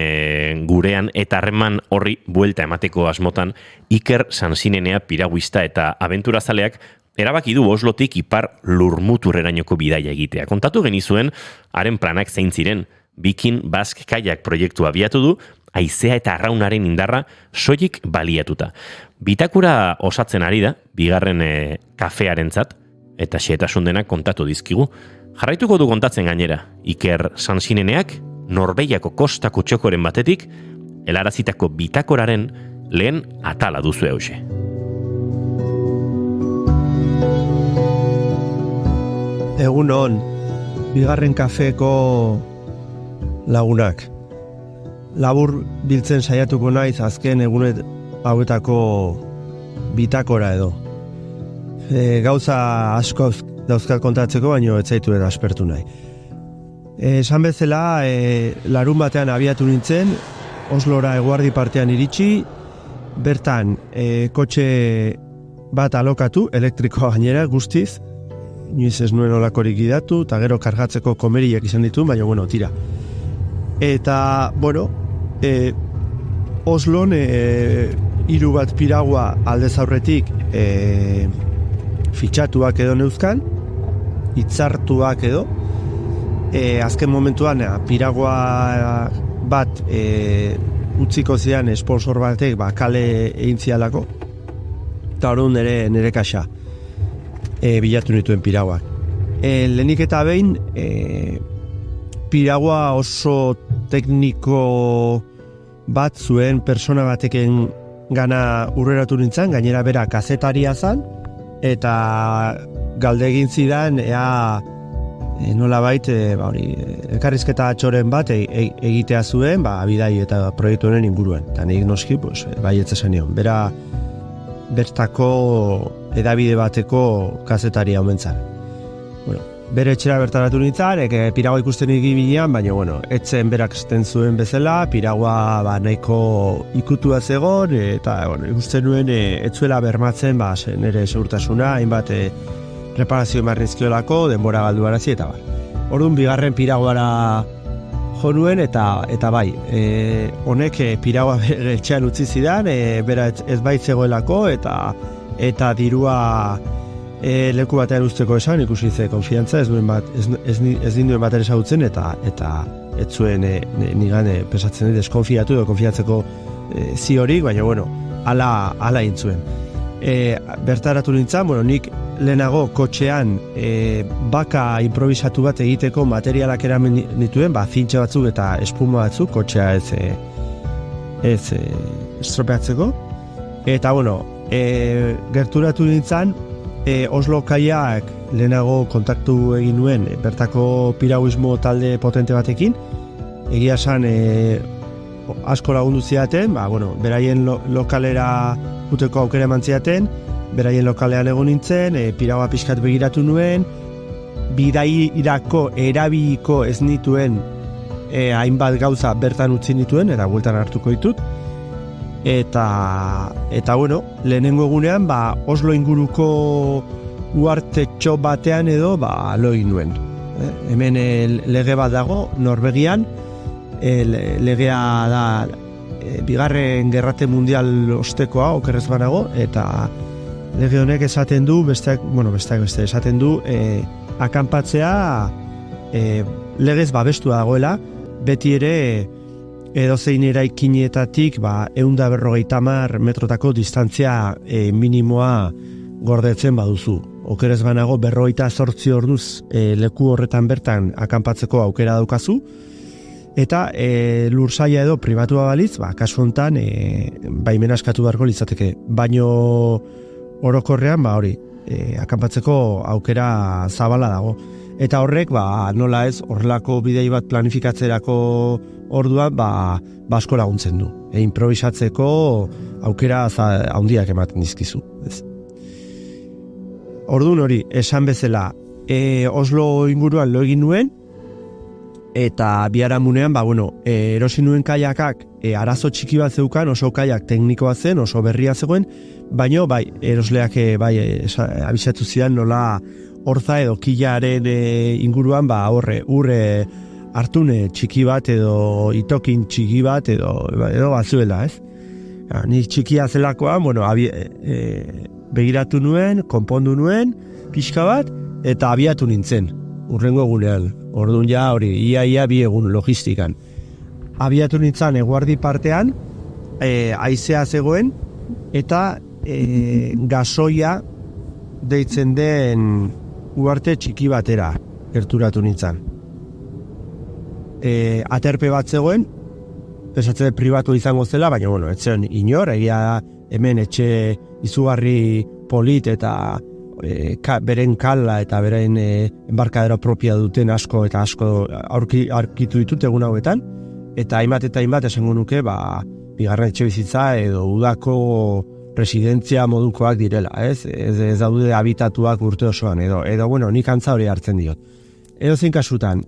gurean eta harreman horri buelta emateko asmotan Iker Sansinenea piraguista eta abenturazaleak erabaki du Oslotik ipar lurmuturrerainoko bidaia egitea. Kontatu genizuen haren planak zein ziren. Bikin Basque Kayak proiektua abiatu du, haizea eta arraunaren indarra soilik baliatuta. Bitakura osatzen ari da, bigarren kafearentzat, eta xehetasun denak kontatu dizkigu. Jarraituko du kontatzen gainera, Iker Sansineneak, Norbeiako kostako txokoren batetik, helarazitako bitakoraren lehen atala duzu hause. Egun on, bigarren kafeko lagunak. Labur biltzen saiatuko naiz azken egunet hauetako bitakora edo. Gauza asko dauzkat kontatzeko, baino ez zaitu eda aspertu nahi. Esan bezala, larun batean abiatu nintzen, Oslora eguardi partean iritsi, bertan kotxe bat alokatu, elektrikoa gainera guztiz, inoiz ez nuen olakorik gidatu, eta gero kargatzeko komeriak izan ditu, baina bueno, tira. Eta, bueno, Oslon hiru bat piragua aldez aurretik fitxatuak edo neuzkan, hitzartuak edo, azken momentuan piragua bat utziko zian sponsor batek kale egin zialako, eta orduan nire kaxa bilatu nituen piraguak. Lehenik eta behin, piragua oso tekniko bat zuen persona bateken gana urreratu nintzen, gainera bera kazetaria zan, eta galde egin zidan, nolabait, elkarrizketa txoren bat egitea zuen, bidai eta proiektu honen inguruan. Eta nik noski, baietz esan nion. Bera bertako edabide bateko kazetaria omentzan. Bueno, bere etxera bertaratu nintzen, piragua ikusten egibilean, baina, bueno, etzen berak esten zuen bezala, piragua nahiko ikutua zegon, eta, bueno, ikusten nuen etzuela bermatzen, nire segurtasuna, hainbat reparazio marrizkiolako, denbora galdu arazi, eta Orduan, bigarren piraguara jo nuen, eta bai, honek piragua etxean utzi zidan, bera ez bait zegoelako, eta dirua leku batean usteko esan, ikusi ze konfiantza, ez dinduen bat ere ezagutzen, eta ez zuen nigan pesatzen deskonfiatu edo konfiatzeko ziorik, baina, bueno, ala intzuen. Bertaratu nintzen, bueno, nik lehenago kotxean baka improvisatu bat egiteko materialak eramen nituen, zintxe batzuk eta espuma batzuk, kotxea ez estropeatzeko. Eta, bueno, gerturatu nintzen, Oslo Kaiak lehenago kontaktu egin nuen bertako piraguismo talde potente batekin, egia esan asko lagundu zidaten, beraien lokalera uteko aukera eman zidaten, beraien lokalean egon nintzen, piragua pixkat begiratu nuen, bidairako erabiliko ez nituen hainbat gauza bertan utzi nituen, eta bueltan hartuko ditut. Eta bueno, lehenengo egunean, Oslo inguruko uhartetxo batean edo, lo egin nuen. Hemen lege bat dago, Norvegian, legea da bigarren gerrate mundial ostekoa, okerrez banago, eta lege honek esaten du, besteak esaten du, akanpatzea legez babestua dagoela, beti ere edozein eraikinetatik 150 metrotako distantzia minimoa gordetzen baduzu. Okerez banago 48 orduz leku horretan bertan akanpatzeko aukera daukazu, eta lursaila edo pribatua balitz, kasu honetan baimena eskatu beharko litzateke, baino orokorrean akanpatzeko aukera zabala dago. Eta horrek, nola ez, horrelako bidei bat planifikatzerako orduan, asko laguntzen du. Improvisatzeko aukera handiak ematen dizkizu. Orduan hori, esan bezala, Oslo inguruan lo egin nuen, eta biharamunean, erosi nuen kaiakak arazo txiki bat zeukan, oso kaiak teknikoa zen, oso berria zegoen, baino, erosleak abisatu zidan nola horza edo kilaren inguruan, urre hartune txiki bat edo itokin txiki bat edo batzuela, ez? Ni txikia zelakoan, begiratu nuen, konpondu nuen, pixka bat, eta abiatu nintzen, urrengo egunean. Orduan ia 2 egun logistikan. Abiatu nintzen eguerdi partean, haizea zegoen, eta gasoia deitzen den uarte txiki batera gerturatu nintzen. Aterpe bat zegoen, pesatzen pribatu izango zela, baina ez zen inor, egia hemen etxe izugarri polit eta beren kala eta beren embarkadero propia duten asko aurkitu ditut egun hauetan, eta hainbat esango nuke, bigarren etxe bizitza edo udako residentzia modukoak direla, ez daude habitatuak urte osoan, edo nik antza hori hartzen diot. Edo zein kasutan,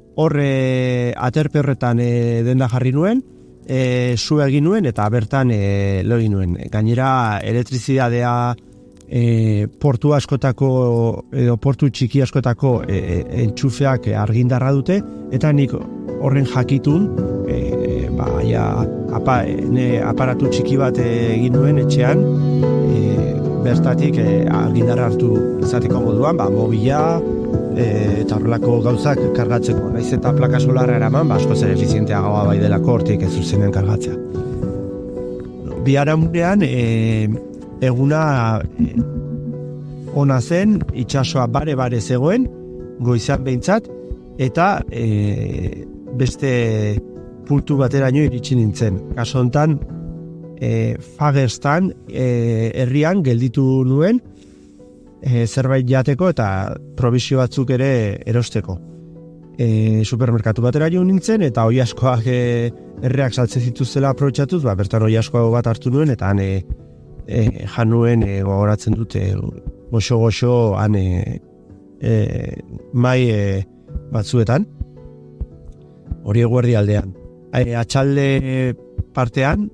aterpe horretan denda jarri nuen, zu egin nuen eta bertan lo egin nuen. Gainera, elektrizidadea portu askotako edo portu txiki askotako entxufeak argindarra dute, eta nik horren jakitun aparatu txiki bat egin nuen etxean, bertatik argindarra hartu izateko moduan, mobila eta horrelako gauzak kargatzeko. Naiz eta plaka solarra eraman, asko zer efizienteagoa bai delako hortik ez zuzenen kargatzea. Biharamunean eguna ona zen, itsasoa bare zegoen, goizan behintzat, eta beste puntu bateraino iritsi nintzen. Kaso hontan, Fagerstan herrian gelditu nuen, zerbait jateko eta probizio batzuk ere erosteko. Supermerkatu batera jo nintzen, eta hoi askoak herriak saltzen zituztela aprobetxatuz, bertan hoi askoago bat hartu nuen, eta jan nuen gogoratzen dute goxo han mai batzuetan, hori eguerdi aldean. Atxalde partean,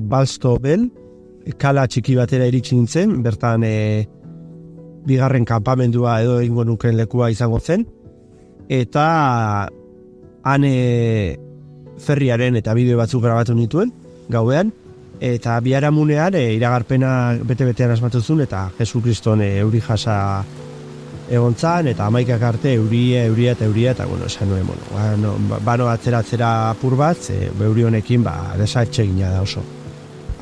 Balstobel, kala txiki batera iritsi nintzen, bertan bigarren kanpamendua edo egingo nuken lekua izango zen, eta han ferriaren eta bideo batzuk grabatu nituen, gauean, eta biharamunean iragarpena bete-betean asmatu zuen, eta Jesu Kriston euri jasa egontzan, eta 11 arte euria, eta esan nuen, bano atzera apur bat, euri honekin desatxegina da oso.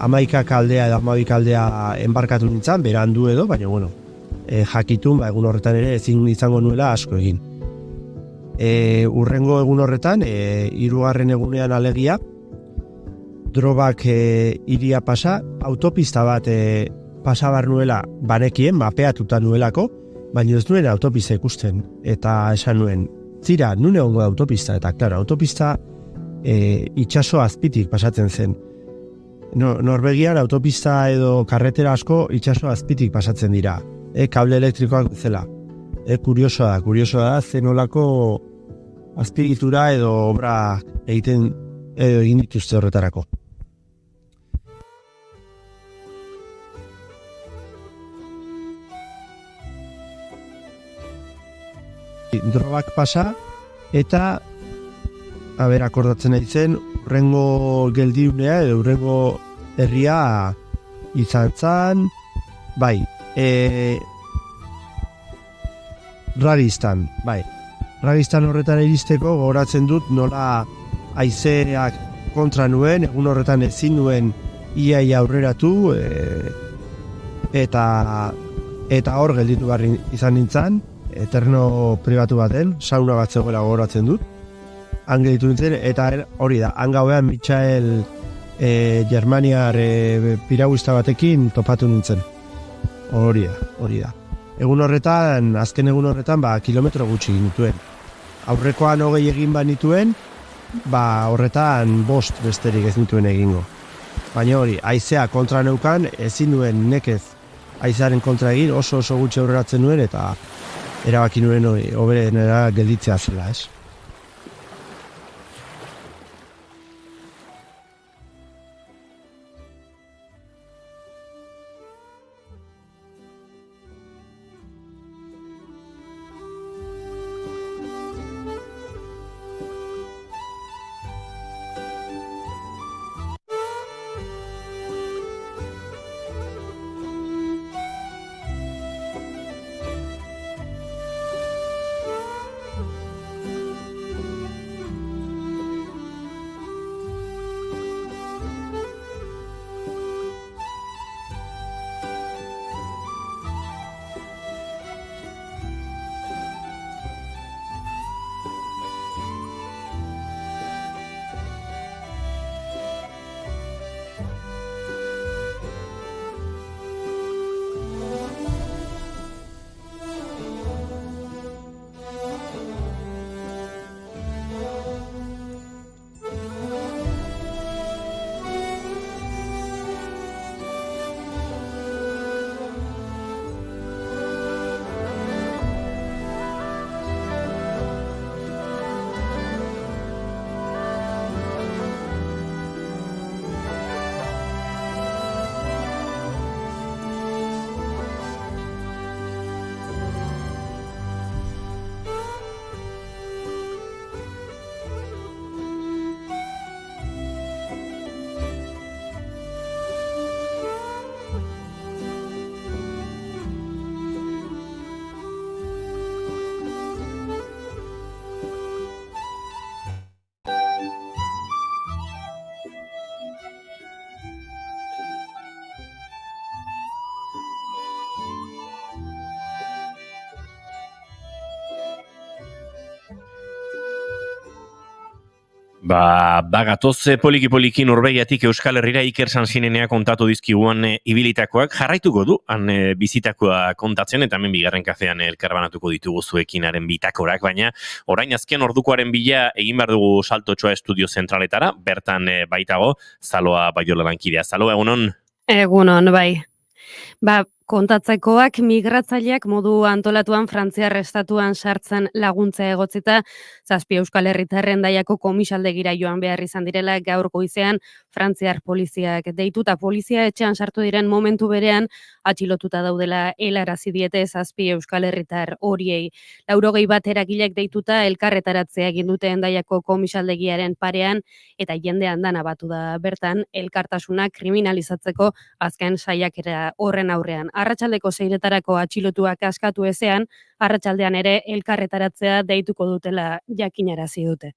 11 aldea edo 12 aldea enbarkatu nintzen, berandu edo, baina jakitun, egun horretan ere ezin izango nuela asko egin. Urrengo egun horretan, 3. egunean alegia, drobak iria pasa, autopista bat pasabar nuela banekien, mapeatuta nuelako, baina ez nuen autopista ikusten, eta esan nuen, zira, nune ongo da autopista, eta klaro, autopista itxaso azpitik pasatzen zen. Norvegian autopista edo karretera asko itxaso azpitik pasatzen dira, kable elektrikoak zela. Kuriosoa da, zenolako azpigitura edo obra egin dituzte horretarako. Drobak pasa, eta akordatzen nahi zen, urrengo geldiunea edo urrengo herria izan zan, Radistan, Radistan horretan iristeko gogoratzen dut nola haizeak kontra nuen, egun horretan ezin nuen iaia aurreratu, eta hor gelditu behar izan nintzen, eterno pribatu baten, sauna bat zegoela gogoratzen dut, han gelditu nintzen, eta hori da, han gauean Michael Germaniar piragüista batekin topatu nintzen. Hori da. Azken egun horretan, kilometro gutxi nituen. Aurrekoan 20 egin nituen, horretan 5 besterik ez nituen egingo. Baina hori, haizea kontra neukan, ezin nuen nekez haizearen kontra egin, oso gutxi aurreratzen nuen, eta erabaki nuen hoberenera gelditzea zela, ez? Bagatoz poliki-poliki Norbeiatik Euskal Herrira Iker Sansinenea kontatu dizkiguan ibilitakoak, jarraituko du han bizitakoa kontatzen, eta hemen bigarren kafean elkarbanatuko ditugu zuekinaren bitakorak, baina orain azken ordukoaren bila egin behar dugu saltotxoa estudio zentraletara, bertan baitago Zaloa Baiola lankidea. Zaloa, egunon? Egunon, bai. Kontatzekoak migratzaileak modu antolatuan Frantziar estatuan sartzen laguntza egotzita, 7 Euskal Herritarren Daiako komisaldegira joan behar izan direla gaur goizean Frantziar poliziak deituta polizia etxean sartu diren momentu berean atxilotuta daudela helarazi diete 7 Euskal Herritar horiei. 80 bat eragilek deituta elkarretaratzea egin dute Hendaiako komisaldegiaren parean eta jende andana batu da bertan elkartasuna kriminalizatzeko azken saiakera horren aurrean. Arratsaldeko 6etarako atxilotuak askatu ezean, arratsaldean ere elkarretaratzea deituko dutela jakinarazi dute.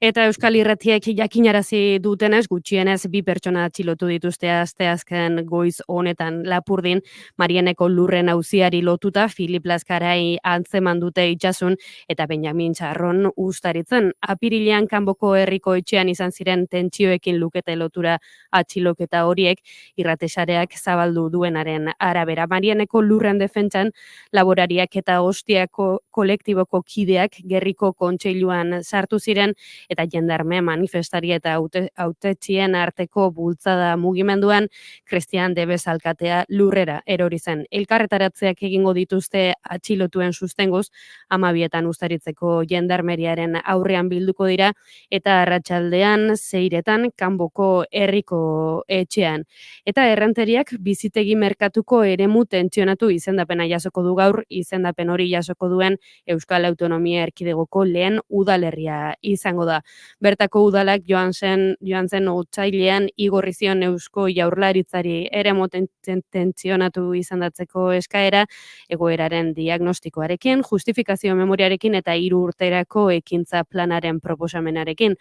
Eta Euskal Irratiek jakinarazi dutenez, gutxienez 2 pertsona atxilotu dituzte asteazken goiz honetan Lapurdin, Marieneko lurren auziari lotuta, Filip Laskarai antzeman dute itxasun eta Benjamin Txarron Uztaritzen. Apirilean Kanboko herriko etxean izan ziren tentsioekin lukete lotura atxiloketa horiek, irratesareak zabaldu duenaren arabera. Marieneko lurren defentsan, laborariak eta Ostiako kolektiboko kideak gerriko kontseiluan sartu ziren, eta jendarme manifestari eta hautetxien arteko bultzada mugimenduan Christian Debes alkatea lurrera erori zen. Elkarretaratzeak egingo dituzte atxilotuen sustenguz, 12etan Uztaritzeko jendarmeriaren aurrean bilduko dira, eta arratsaldean 6etan Kanboko herriko etxean. Eta errenteriak bizitegi merkatuko eremu tentsionatu izendapena jasoko du gaur, izendapen hori jasoko duen Euskal Autonomia Erkidegoko lehen udalerria izango da. Bertako udalak joan zen otsailean igorri zion Eusko Jaurlaritzari eremu tentsionatu izendatzeko eskaera, egoeraren diagnostikoarekin, justifikazio memoriarekin eta 3 urterako ekintza planaren proposamenarekin.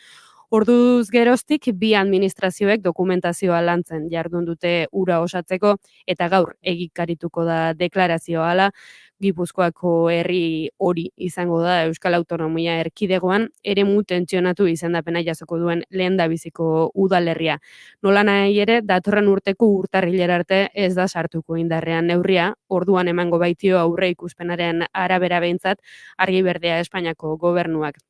Orduz geroztik, 2 administrazioek dokumentazioa lantzen jardun dute ura osatzeko, eta gaur egikarituko da deklarazioa hala, Gipuzkoako herri hori izango da Euskal Autonomia Erkidegoan, eremu tentsionatu izendapena jasoko duen lehendabiziko udalerria. Nolanahi ere, datorren urteko urtarrilera arte ez da sartuko indarrean neurria, orduan emango baitio aurre ikuspenaren arabera behintzat, argi berdea Espainiako gobernuak.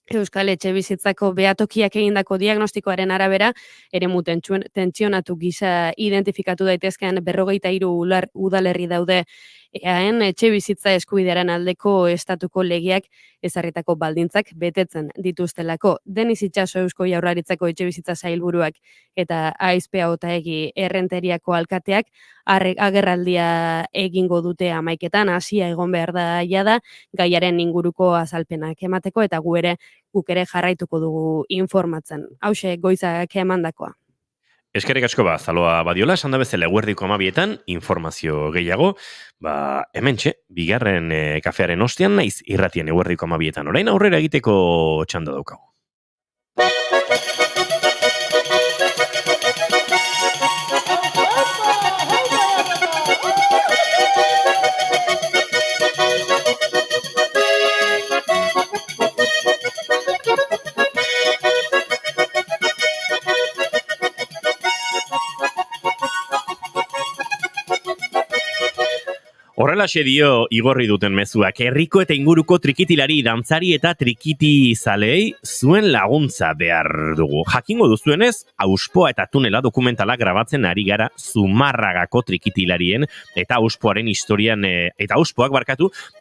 Euskal Etxebizitzako behatokiak egindako diagnostikoaren arabera, eremu tentsionatu gisa identifikatu daitezkean 53 udalerri daude, eaen etxebizitza eskubidearen aldeko estatuko legeak ezarritako baldintzak betetzen dituztelako. Deniz Itxaso Eusko Jaurlaritzako etxebizitza sailburuak eta Aizpea Otaegi errenteriako alkateak agerraldia egingo dute 11etan, hasia egon behar da jada, gaiaren inguruko azalpenak emateko eta guk ere jarraituko dugu informatzen. Hauxe goizak emandakoa. Eskerrik asko Zaloa Badiola, esan da bezala eguerdiko 12etan informazio gehiago, hementxe, bigarren kafearen ostean, naiz irratien eguerdiko 12etan. Orain aurrera egiteko txanda daukagu. Horrelaxe dio igorri duten mezuak, herriko eta inguruko trikitilari, dantzari eta trikiti zalei zuen laguntza behar dugu. Jakingo duzuenez, Auspoa eta Tunela dokumentala grabatzen ari gara Zumarragako trikitilarien eta Auspoaren historian, eta Auspoak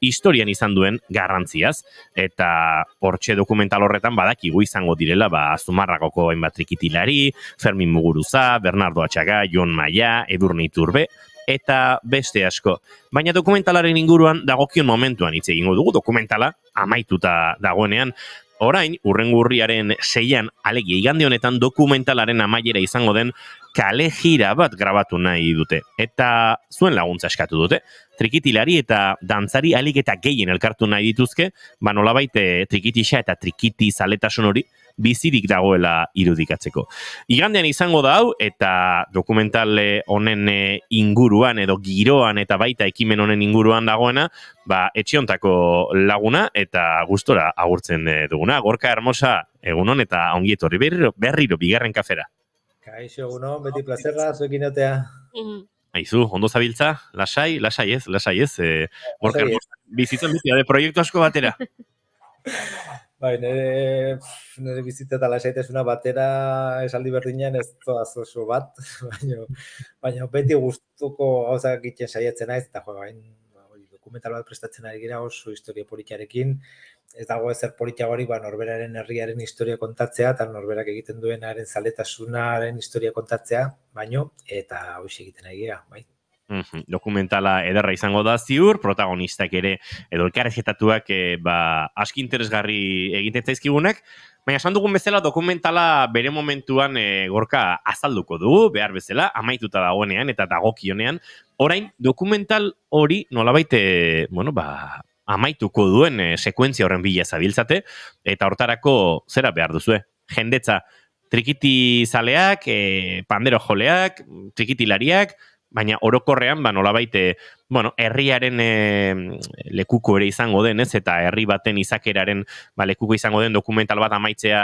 historian izan duen garrantziaz. Eta hortxe dokumental horretan badakigu izango direla Zumarragoko hainbat trikitilari, Fermin Muguruza, Bernardo Atxaga, Jon Maia, Edurne Iturbe, eta beste asko. Baina dokumentalaren inguruan dagokion momentuan hitz egingo dugu, dokumentala amaituta dagoenean. Orain, hurrengo urriaren 6an, alegia igande honetan dokumentalaren amaiera izango den kale jira bat grabatu nahi dute. Eta zuen laguntza eskatu dute. Trikitilari eta dantzari alik eta gehien elkartu nahi dituzke, nolabait trikitisa eta trikiti zaletasun hori bizirik dagoela irudikatzeko. Igandean izango da hau, eta dokumental honen inguruan edo giroan eta baita ekimen honen inguruan dagoena, etxeontako laguna eta gustora agurtzen duguna. Gorka Hermosa, egunon eta ongi etorri berriro bigarren kafera. Kaixo, egunon, beti plazerra, zuekin otea. Aizu, ondo zabiltza? Lasai ez. Gorka, bizitzen bizi de proiektu asko batera. Bai, nire bizitza eta lasaitasuna batera esaldi berdinean ez zoaz oso bat, baina beti gustuko gauzak egiten saiatzen naiz, eta dokumental bat prestatzen ari gira oso historia politiarekin, ez dago ezer politiagorik norberaren herriaren historia kontatzea, eta norberak egiten duenaren zaletasunaren historia kontatzea, baino, eta hoxe egiten ari gira, bai. Dokumentala ederra izango da ziur, protagonistak ere edo elkarrezetatuak aski interesgarri egiten zaizkigunak, baina esan dugun bezala dokumentala bere momentuan Gorka azalduko du, behar bezala, amaituta dagoenean eta dagokionean. Orain, dokumental hori nolabait amaituko duen sekuentzia horren bila zabiltzate, eta hortarako zera behar duzue. Jendetza, trikiti zaleak, pandero joleak, trikitilariak, baina orokorrean, nolabait, herriaren lekuko ere izango den, ez? Eta herri baten izakeraren lekuko izango den dokumental bat amaitzea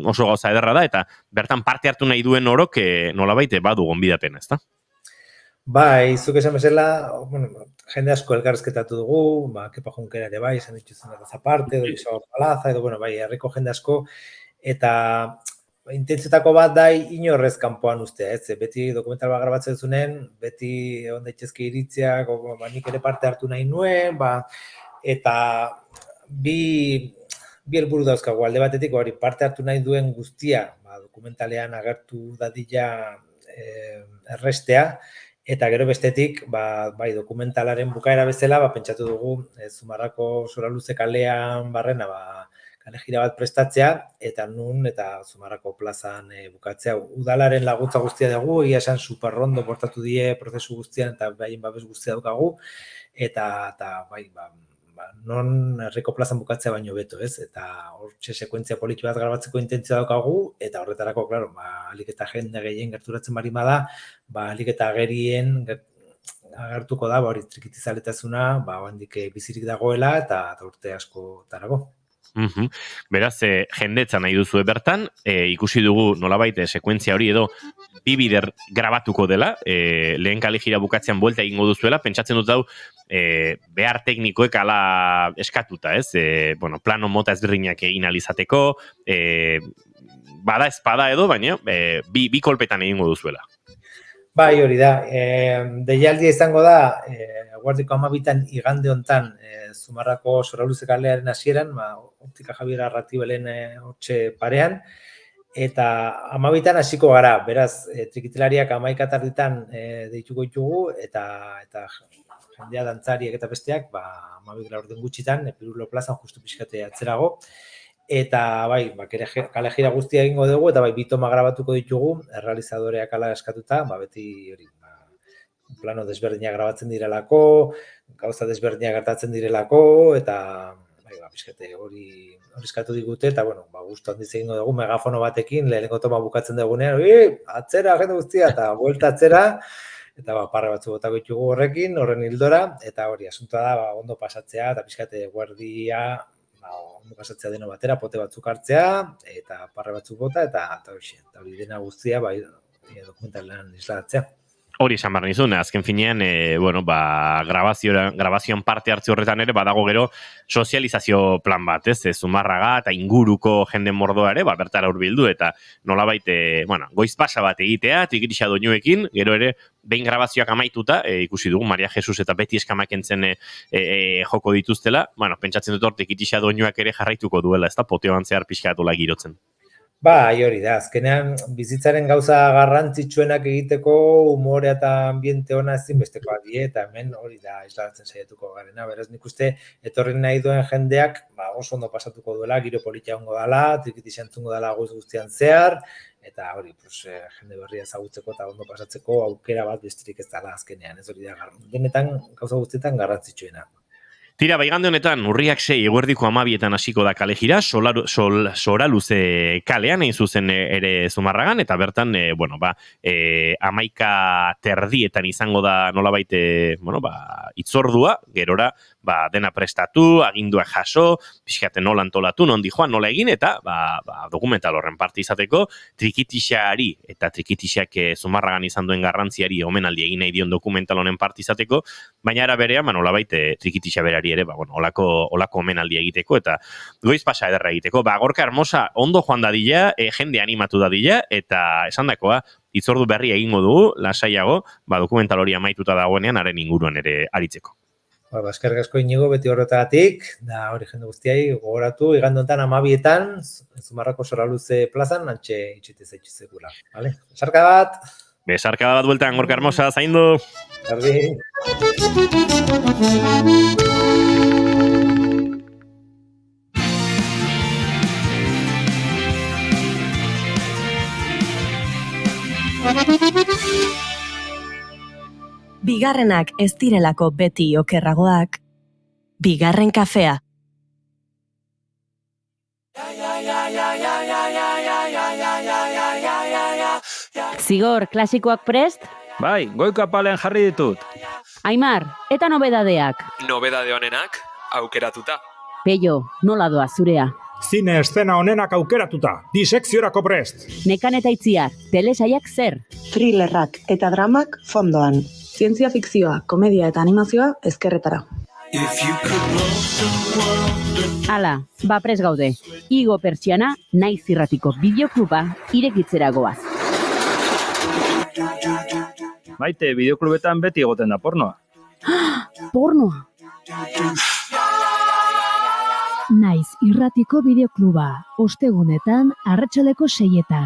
oso gauza ederra da, eta bertan parte hartu nahi duen orok nolabait badu gonbidapen, ezta? Bai, zuk esan bezala, jende asko elkarrezketatu dugu, Kepa Junkera ere bai, esan dituzen eta zaparte, edo Isabel Palaza, edo, herriko jende asko, eta intentzetako bat da inorrez kanpoan ustea, ez? Beti dokumental bat grabatzen zunen, beti egon daitezke iritziak, nik ere parte hartu nahi nuen, eta bi helburu dauzkagu, alde batetik parte hartu nahi duen guztia, dokumentalean agertu dadila errestea, eta gero bestetik, bai dokumentalaren bukaera bezala, pentsatu dugu, Zumarrako Soraluze kalean barrena, kale jira bat prestatzea, eta Zumarrako plazan bukatzea. Udalaren laguntza guztia dugu, egia esan superrondo portatu die prozesu guztian, eta baien babes guztia dukagu, eta bai, non herriko plazan bukatzea baino beto, ez? Eta hortxe sekuentzia poliki bat grabatzeko intentzioa daukagu, eta horretarako, klaro, alik eta jende gehien gerturatzen bari bada, alik eta agerien agertuko da, hori trikitizaletasuna, handik bizirik dagoela, eta urte asko tarago. Beraz, jendetza nahi duzue bertan, ikusi dugu nolabait sekuentzia hori edo bibider grabatuko dela, lehen kale jira bukatzean buelta egingo duzuela, pentsatzen dut hau behar teknikoek ala eskatuta, ez? Plano mota ezberdinak egin alizateko, bada espada edo, baina bi kolpetan egingo duzuela. Bai, hori da. Deialdia izango da, Guardiko 12 igande hontan Zumarrako Soraluze kalearen hasieran, Optika Javier Arratibelen hortxe parean, eta 12 hasiko gara, beraz, trikitilariak 11 deituko ditugu, eta jendea dantzariek eta besteak, 12 orden gutxitan, Pirulo plazan justu pixkate atzerago, eta bai, kale jira guztia egingo dugu, eta bai, bitoma grabatuko ditugu, errealizadoreak ala eskatuta, beti hori, plano desberdinak grabatzen direlako, gauza desberdinak gertatzen direlako, eta pixkate hori eskatu digute, eta gustu handiz egingo dugu, megafono batekin, lehenengo toma bukatzen dugunean, atzera, jende guztia, eta buelta atzera, eta parra batzu botako ditugu horrekin, horren hildora, eta hori, asuntoa da, ondo pasatzea, eta pixkate guardia, ondo pasatzea deno batera, pote batzuk hartzea, eta parra batzuk bota, eta hori dena guztia, dokumentalean isladatzea. Hori esan behar nizun, azken finean, grabazioan parte hartze horretan ere, badago gero sozializazio plan bat, ez? Zumarraga eta inguruko jende mordoa ere, bertara hurbildu, eta nolabait, goiz pasa bat egitea, trikitisa doinuekin, gero ere, behin grabazioak amaituta, ikusi dugu, Maria Jesus eta Beti Eskamakentzen joko dituztela, pentsatzen dut hor, trikitisa doinuak ere jarraituko duela, ez da, poteoan zehar pixkatola girotzen. Bai, hori da, azkenean bizitzaren gauza garrantzitsuenak egiteko umorea eta ambiente ona ezinbestekoa die, eta hemen hori da isladatzen saiatuko garena. Beraz, nik uste etorri nahi duen jendeak oso ondo pasatuko duela, giro politia ongo dela, trikitisa entzungo dela guztian zehar, eta hori, jende berria ezagutzeko eta ondo pasatzeko aukera bat besterik ez dela azkenean, ez hori da, denetan gauza guztietan garrantzitsuena. Tira, igande honetan, urriak 6 eguerdiko 12etan hasiko da kale jira, Soraluze kalean, egin zuzen ere Zumarragan, eta bertan, 11:30 izango da nolabait, itzordua, gerora, dena prestatu, aginduak jaso, pixkate nola antolatu, nondi joan, nola egin, eta dokumental horren parte izateko, trikitixari, eta trikitixak Zumarragan izan duen garrantziari omenaldi egin nahi dion dokumental honen parte izateko, baina era berean, nolabait trikitixa berari ere, olako omenaldi egiteko, eta goiz pasa ederra egiteko. Gorka Hermosa ondo joan dadila, jende animatu dadila, eta esandakoa, itzordu berri egingo dugu, lasaiago, dokumental hori amaituta dagoenean, haren inguruan ere aritzeko. Eskerrik asko Inigo beti horretagatik, da hori jende guztiai gogoratu, igande honetan 12etan, Zumarrako Soraluze plazan, antxe itxite zaitxizekula. Vale? Besarka bat bueltan, Gorka Hermosa, zaindu! Garbi! Bigarrenak ez direlako beti okerragoak. Bigarren kafea. Zigor, klasikoak prest? Bai, goiko apalean jarri ditut. Aimar, eta nobedadeak? Nobedade honenak, aukeratuta. Peio, nola doa zurea? Zine eszena honenak aukeratuta, disekziorako prest. Nekan eta Itziar, telesaiak zer? Thrillerrak eta dramak fondoan. Zientzia fikzioa, komedia eta animazioa ezkerretara. Hala, prest gaude. Igo pertsiana, Naiz Irratiko bideokluba irekitzera goaz. Maite, bideoklubetan beti egoten da pornoa. Pornoa? Naiz Irratiko bideokluba, ostegunetan, arratsaleko 6etan.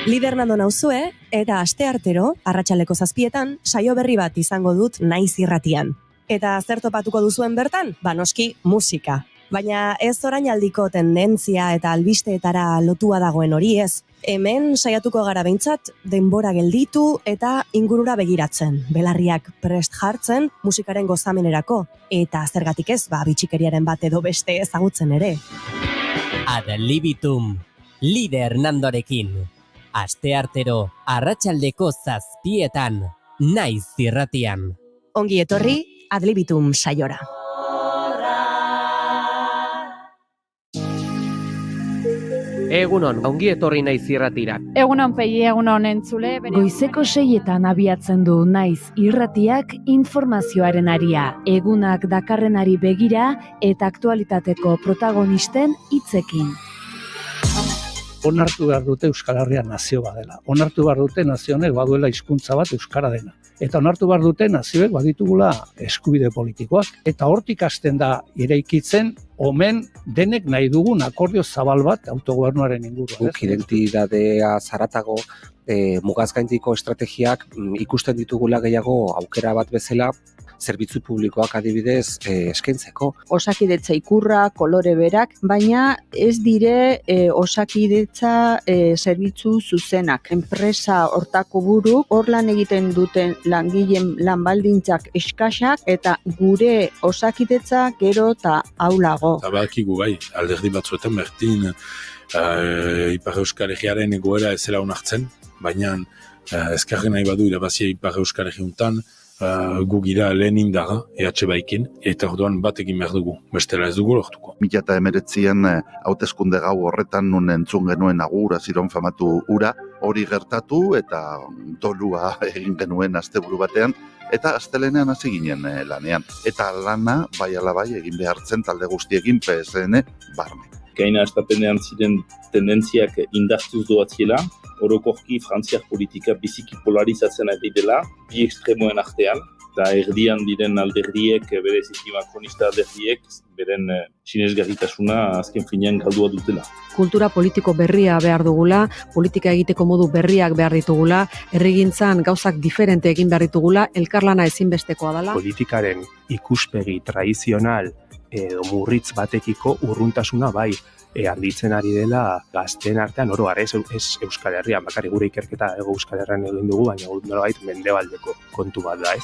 Lider Nando nauzue, eta asteartero, arratsaleko 7etan, saio berri bat izango dut Naiz Irratian. Eta zer topatuko duzuen bertan? Noski, musika. Baina ez orainaldiko tendentzia eta albisteetara lotua dagoen hori ez. Hemen saiatuko gara behintzat, denbora gelditu eta ingurura begiratzen. Belarriak prest jartzen, musikaren gozamenerako. Eta zergatik ez, bitxikeriaren bat edo beste ezagutzen ere. Ad libitum, Lider Nandorekin. Asteartero, arratsaldeko 7etan, Naiz Irratian. Ongi etorri, Ad libitum saiora. Egunon, ongi etorri Naiz Irratira. Egunon Pei, egunon entzule. Goizeko 6etan abiatzen du Naiz Irratiak informazioaren aria, egunak dakarrenari begira eta aktualitateko protagonisten hitzekin. Onartu behar dute Euskal Herria nazio badela. Onartu behar dute nazio honek baduela hizkuntza bat euskara dena. Eta onartu behar dute nazioek baditugula eskubide politikoak. Eta hortik hasten da eraikitzen omen denek nahi dugun akordio zabal bat autogobernuaren inguruan. Guk identitatea zaratago mugazgaindiko estrategiak ikusten ditugula gehiago aukera bat bezala zerbitzu publikoak adibidez eskaintzeko. Osakidetza ikurra, kolore berak, baina ez dire osakidetza zerbitzu zuzenak. Enpresa hortako buru, hor lan egiten duten langileen lanbaldintzak eskasak eta gure osakidetza gero eta aulago. Badakigu bai, alderdi batzuetan berdin Ipar Euskal Herriaren egoera ez zela onartzen, baina ezkerren nahi badu irabazia Ipar Euskal Herriuntan, gu gira lehen indaga, EH Baikin, eta orduan bat egin behar dugu, bestela ez dugu lortuko. 2019 hauteskunde gau horretan nun entzun genuen agur aziron famatu ura, hori gertatu eta dolua egin genuen asteburu batean, eta astelenean hasi ginen lanean. Eta lana, bai ala bai, egin behartzen talde guztiekin PSN barne. Gaina estapenean ziren tendentziak indartuz doatziela, orokorki frantziar politika biziki polarizatzen ari dela, bi ekstremoen artean, eta erdian diren alderdiek, bereziki makronista alderdiek, beren sinesgarritasuna azken finean galdua dutela. Kultura politiko berria behar dugula, politika egiteko modu berriak behar ditugula, herrigintzan gauzak diferente egin behar ditugula, elkarlana ezinbestekoa dela. Politikaren ikuspegi tradizional edo murritz batekiko urruntasuna bai, handitzen ari dela gazteen artean oro ez Euskal Herrian, bakarrik gure ikerketa Euskal Herrian egin dugu, baina nolabait mendebaldeko kontu bat da, ez?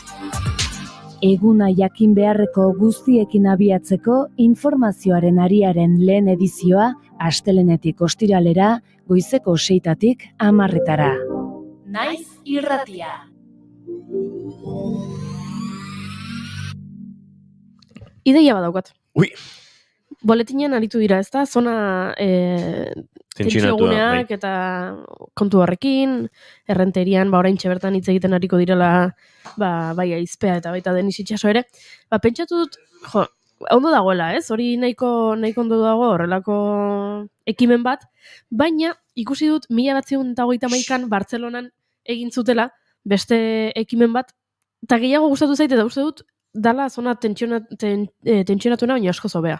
Eguna jakin beharreko guztiekin abiatzeko informazioaren ariaren lehen edizioa astelenetik ostiralera goizeko 6-tatik 10-etara. Naiz irratia. Ideia badaukat. Ui. Boletinen aritu dira, ez da? Zona tentsioguneak eta kontu horrekin, errenterian, oraintxe bertan hitz egiten ariko direla, bai aizpea eta baita Denis Itxaso ere. Pentsatu dut, ondo dagoela, ez? Hori nahiko ondo dago horrelako ekimen bat, baina ikusi dut 1931an Bartzelonan egin zutela beste ekimen bat, eta gehiago gustatu zait eta uste dut dala zona tentsionatuena baina asko zobea.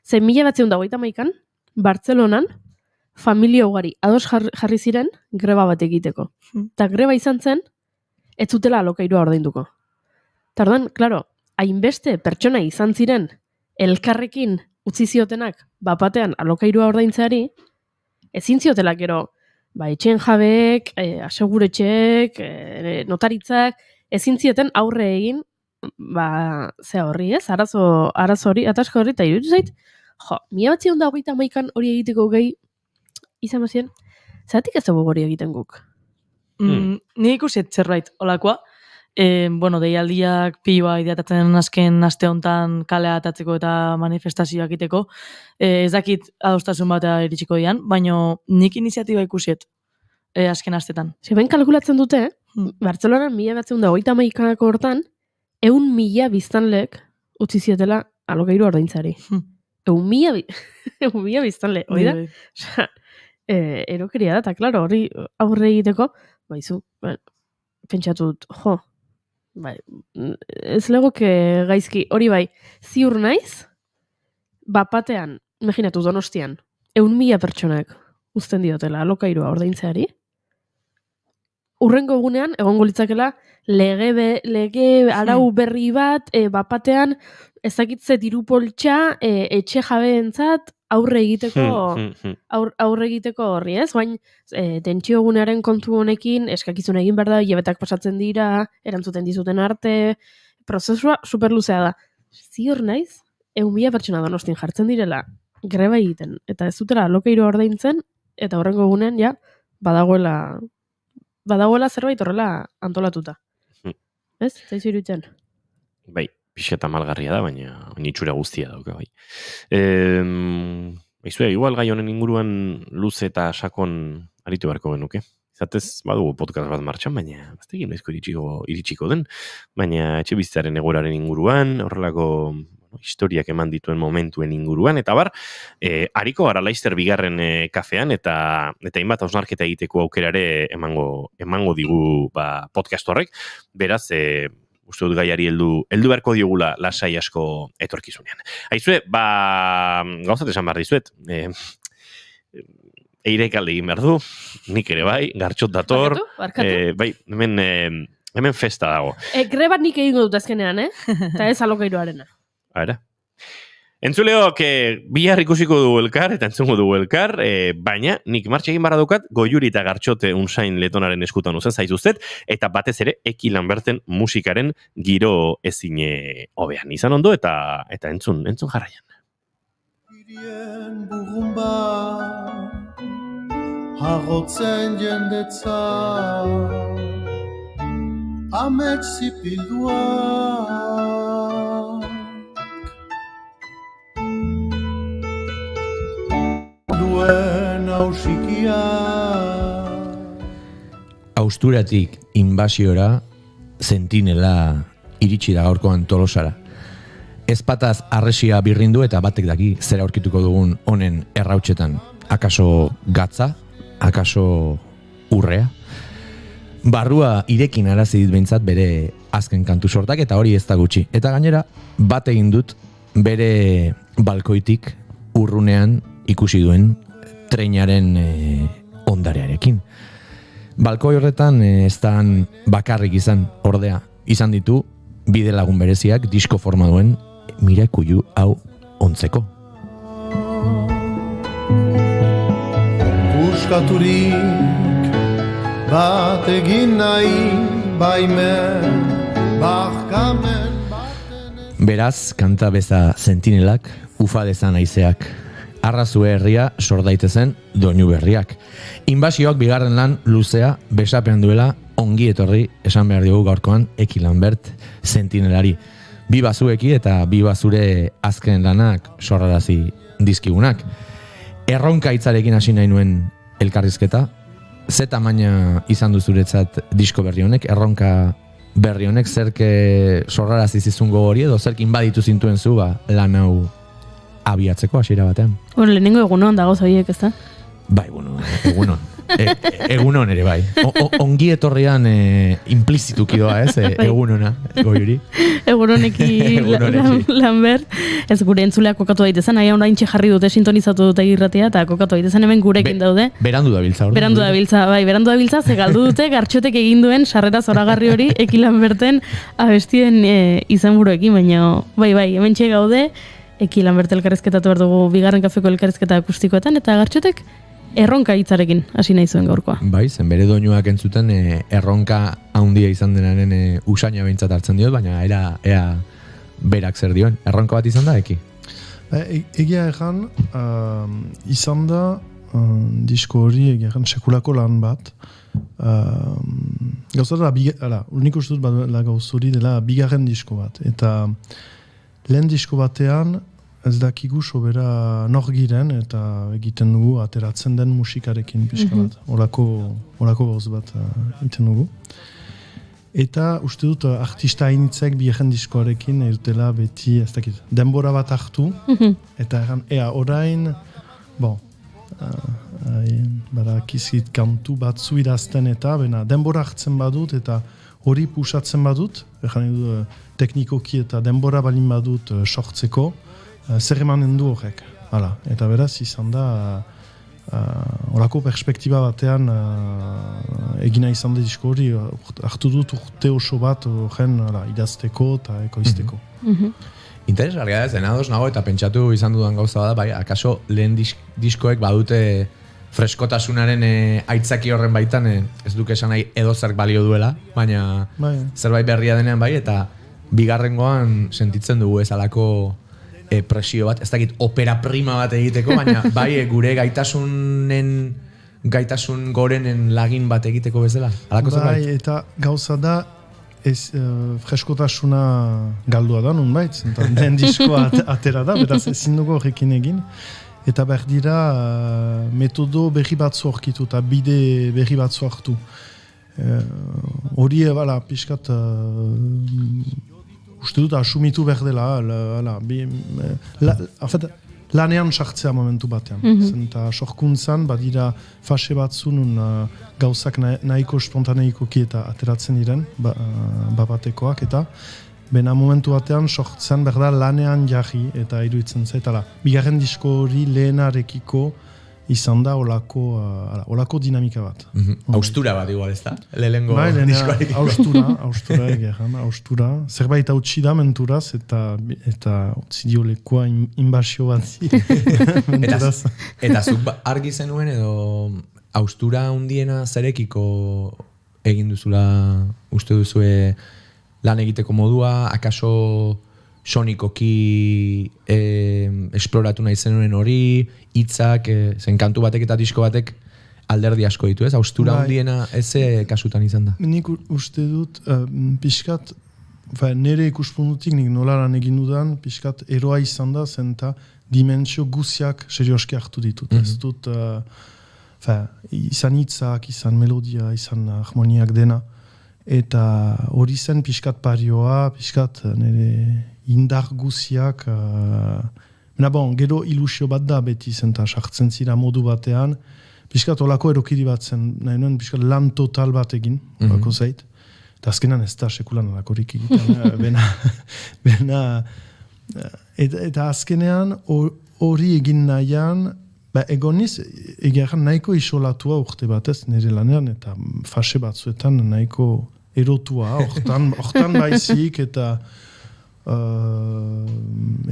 Ze 1931an Bartzelonan familia ugari ados jarri ziren greba bat egiteko. Eta greba izan zen, ez zutela alokairua ordainduko. Eta ordan, klaro, hainbeste pertsona izan ziren elkarrekin utzi ziotenak bapatean alokairua ordaintzeari, ezin ziotela gero, etxeen jabeek, aseguretxeek, notaritzak, ezin zioten aurre egin, zea horri ez, arazo hori, atasko horri, eta iruditu zait, 1931an hori egiteko gehi, izan bazien, zeratik ez dugu hori egiten guk? Ni ikusi zerbait, olakoa, deialdiak piloa ideatatzen azken aste hontan kalea atatzeko eta manifestazioak egiteko, ez dakit adostasun batea iritsiko dian, baina nik iniziatiba ikusiet azken astetan. Zeben kalkulatzen dute, Bartzelonan 1931ko hortan, 100.000 biztanlek utzi zietela alokairu ordaintzari. 100.000 biztanle, hori da? Erokeria da, eta klaro, hori aurre egiteko, pentsatu dut, ez legoke gaizki, hori ziur naiz, bapatean, imaginatu Donostian, 100.000 pertsonak uzten diotela alokairua ordaintzeari, urrengo egunean, egongo litzakela, lege arau berri bat, bapatean, ezakitze diru poltsa, etxe jabeentzat, aurre egiteko horri, ez? Baina, tentsio egunearen kontu honekin, eskakizun egin behar da, hilabetak pasatzen dira, erantzuten dizuten arte, prozesua superluzea da. Ziur naiz, 100.000 pertsona Donostin jartzen direla, greba egiten, eta ez dutela alokairu ordaintzen, eta horrengo egunean, ja, badagoela zerbait horrela antolatuta. Ez? Zaizu iruditzen? Bai, pixeta malgarria da, baina itxura guztia dauka, bai. Igual gai honen inguruan luze eta sakon aritu beharko genuke. Izatez, badugu podcast bat martxan, baina ez tegin noizko iritsiko den, baina etxe bizitzaren egoraren inguruan, horrelako historiak eman dituen momentuen inguruan, eta hariko gara Laster bigarren kafean, eta hainbat hausnarketa egiteko aukerare emango digu podcast horrek, beraz, uste dut gaiari heldu beharko diogula lasai asko etorkizunean. Aizue, gauzat esan behar dizuet, Eirek alde egin behar du, nik ere bai, gartxot dator, hemen festa dago. Grebat nik egingo dut azkenean, eta ez alokairuarena. Ara. Entzuleok, bihar ikusiko dugu elkar, eta entzungo dugu elkar, baina nik martxe egin barra dukat, Goiuri eta Gartxote unsain letonaren eskutan uzen zaizuztet, eta batez ere, Eki Lanberten musikaren giro ezine hobean. Izan ondo, eta entzun jarraian. Irien bugun bat, hagotzen jendetza, amets zipildua, duen hausikia. Austuratik inbasiora, sentinela iritsi da gaurkoan Tolosara. Ezpataz arresia birrindu eta batek daki zera aurkituko dugun honen errautsetan. Akaso gatza, akaso urrea. Barrua irekin arazi dit behintzat bere azken kantu sortak eta hori ez da gutxi. Eta gainera, bat egin dut bere balkoitik urrunean ikusi duen treinaren ondarearekin. Balkoi horretan ez da bakarrik izan, ordea, izan ditu bide lagun bereziak disko forma duen Mirakuilu hau ontzeko. Puskaturik bat egin nahi baimen barkamen Beraz, kanta beza sentinelak, ufa dezan aizeak. Arrazue herria sor daitezen doinu berriak. Inbasioak bigarren lan luzea besapean duela ongi etorri esan behar diogu gaurkoan Eki Lambert sentinelari. Bi bazueki eta bi bazure azken lanak sorrarazi dizkigunak. Erronka hitzarekin hasi nahi nuen elkarrizketa. Ze tamaina izan du zuretzat disko berri honek, erronka berri honek, zerke sorrarazi zizun gogori edo zerkin baditu zintuen zu lan hau abiatzeko hasiera batean. Bueno, lehenengo egunon dago zoiek, ez da? Bai, bueno, egunon. Egunon ere bai. Ongi etorrian implizituki doa, ez? Egunona, goiuri. Egunoneki Lambert. Ez gure entzuleak kokatu daitezen, aia oraintxe jarri dute sintonizatu dute irratia, eta kokatu daitezen hemen gurekin daude. Berandu da biltza. Berandu da biltza, ze galdu dute gartxotek egin duen sarrera zoragarri hori Eki Lamberten abestien izenburuekin, baina bai, hemen txe gaude, Eki Lambert elkarrizketatu behar dugu bigarren kafeko elkarrizketa akustikoetan, eta gartxotek erronka hitzarekin hasi nahi zuen gaurkoa. Bai, zen bere doinuak entzuten erronka handia izan denaren usaina behintzat hartzen diot, baina ea berak zer dioen. Erronka bat izan da, Eki? Egia erran, izan da disko hori egia erran sekulako lan bat. Gauza da, unik uste dut gauz hori dela bigarren disko bat. Eta lehen disko batean, ez dakigu sobera nor giren eta egiten dugu ateratzen den musikarekin pixka bat. Olako gauz bat egiten dugu. Eta uste dut artista hainitzek bigarren diskoarekin dutela beti, ez dakit, denbora bat hartu. Eta orain, badakizit kantu batzu idazten eta denbora hartzen badut eta hori pusatzen badut, teknikoki eta denbora balin badut sortzeko, zer emanen du horrek. Eta beraz izan da horako perspektiba batean egina izan da disko hori hartu dut urte oso bat horren idazteko eta ekoizteko. Interesgarria ez, denadoz nago eta pentsatu izan dudan gauza bada, bai, akaso lehen diskoek badute freskotasunaren aitzaki horren baitan, ez duke esan nahi edo zerk balio duela, baina zerbait berria denean bai, eta bigarrengoan sentitzen dugu ez alako presio bat, ez dakit opera prima bat egiteko, baina bai gure gaitasun gorenen lagin bat egiteko bezala. Bai, eta gauza da freskotasuna galdua da nunbait, den diskoa atera da, beraz ezin dugu horrekin egin. Eta behar dira metodo berri batzu horkitu eta bide berri batzu hartu. Hori, pixkat, uste dut asumitu behar dela, lanean sartzea momentu batean. Zenta sorkuntzan, badira fase batzu nun gauzak nahiko spontaneikoki eta ateratzen diren, batekoak eta bena momentu batean sortzen behar da lanean jarri eta iruditzen zaitala. Bigarren disko hori lehenarekiko izan da olako dinamika bat. Austura bat igual ez da? Lehenengo diskoarekiko. Austura egeran, austura. Zerbait hautsi da menturaz eta utzi diolekoa inbasio bat menturaz. Eta zuk argi zenuen edo austura hundiena zerekiko egin duzula uste duzue lan egiteko modua, akaso sonikoki esploratu nahi zenuen hori, hitzak, zen kantu batek eta disko batek alderdi asko ditu, ez? Austura hundiena eze kasutan izan da. Nik uste dut, pixkat, nire ikuspuntutik nik nolaran egin dudan, pixkat eroa izan da, zenta dimentsio guziak serioski hartu ditut. Ez dut, izan hitzak, izan melodia, izan harmoniak dena. Eta hori zen pixkat parioa, pixkat nire indar guziak, gero ilusio bat da beti zenta sartzen zira modu batean, pixkat olako erokiri bat zen, nahi nuen pixkat lan total bat egin, olako zait, eta azkenan ez da sekulan olakorik egiten, eta azkenean hori egin nahian, egoniz, egeran nahiko isolatua urte batez nire lanean, eta fase batzuetan nahiko erotua, hortan baizik, eta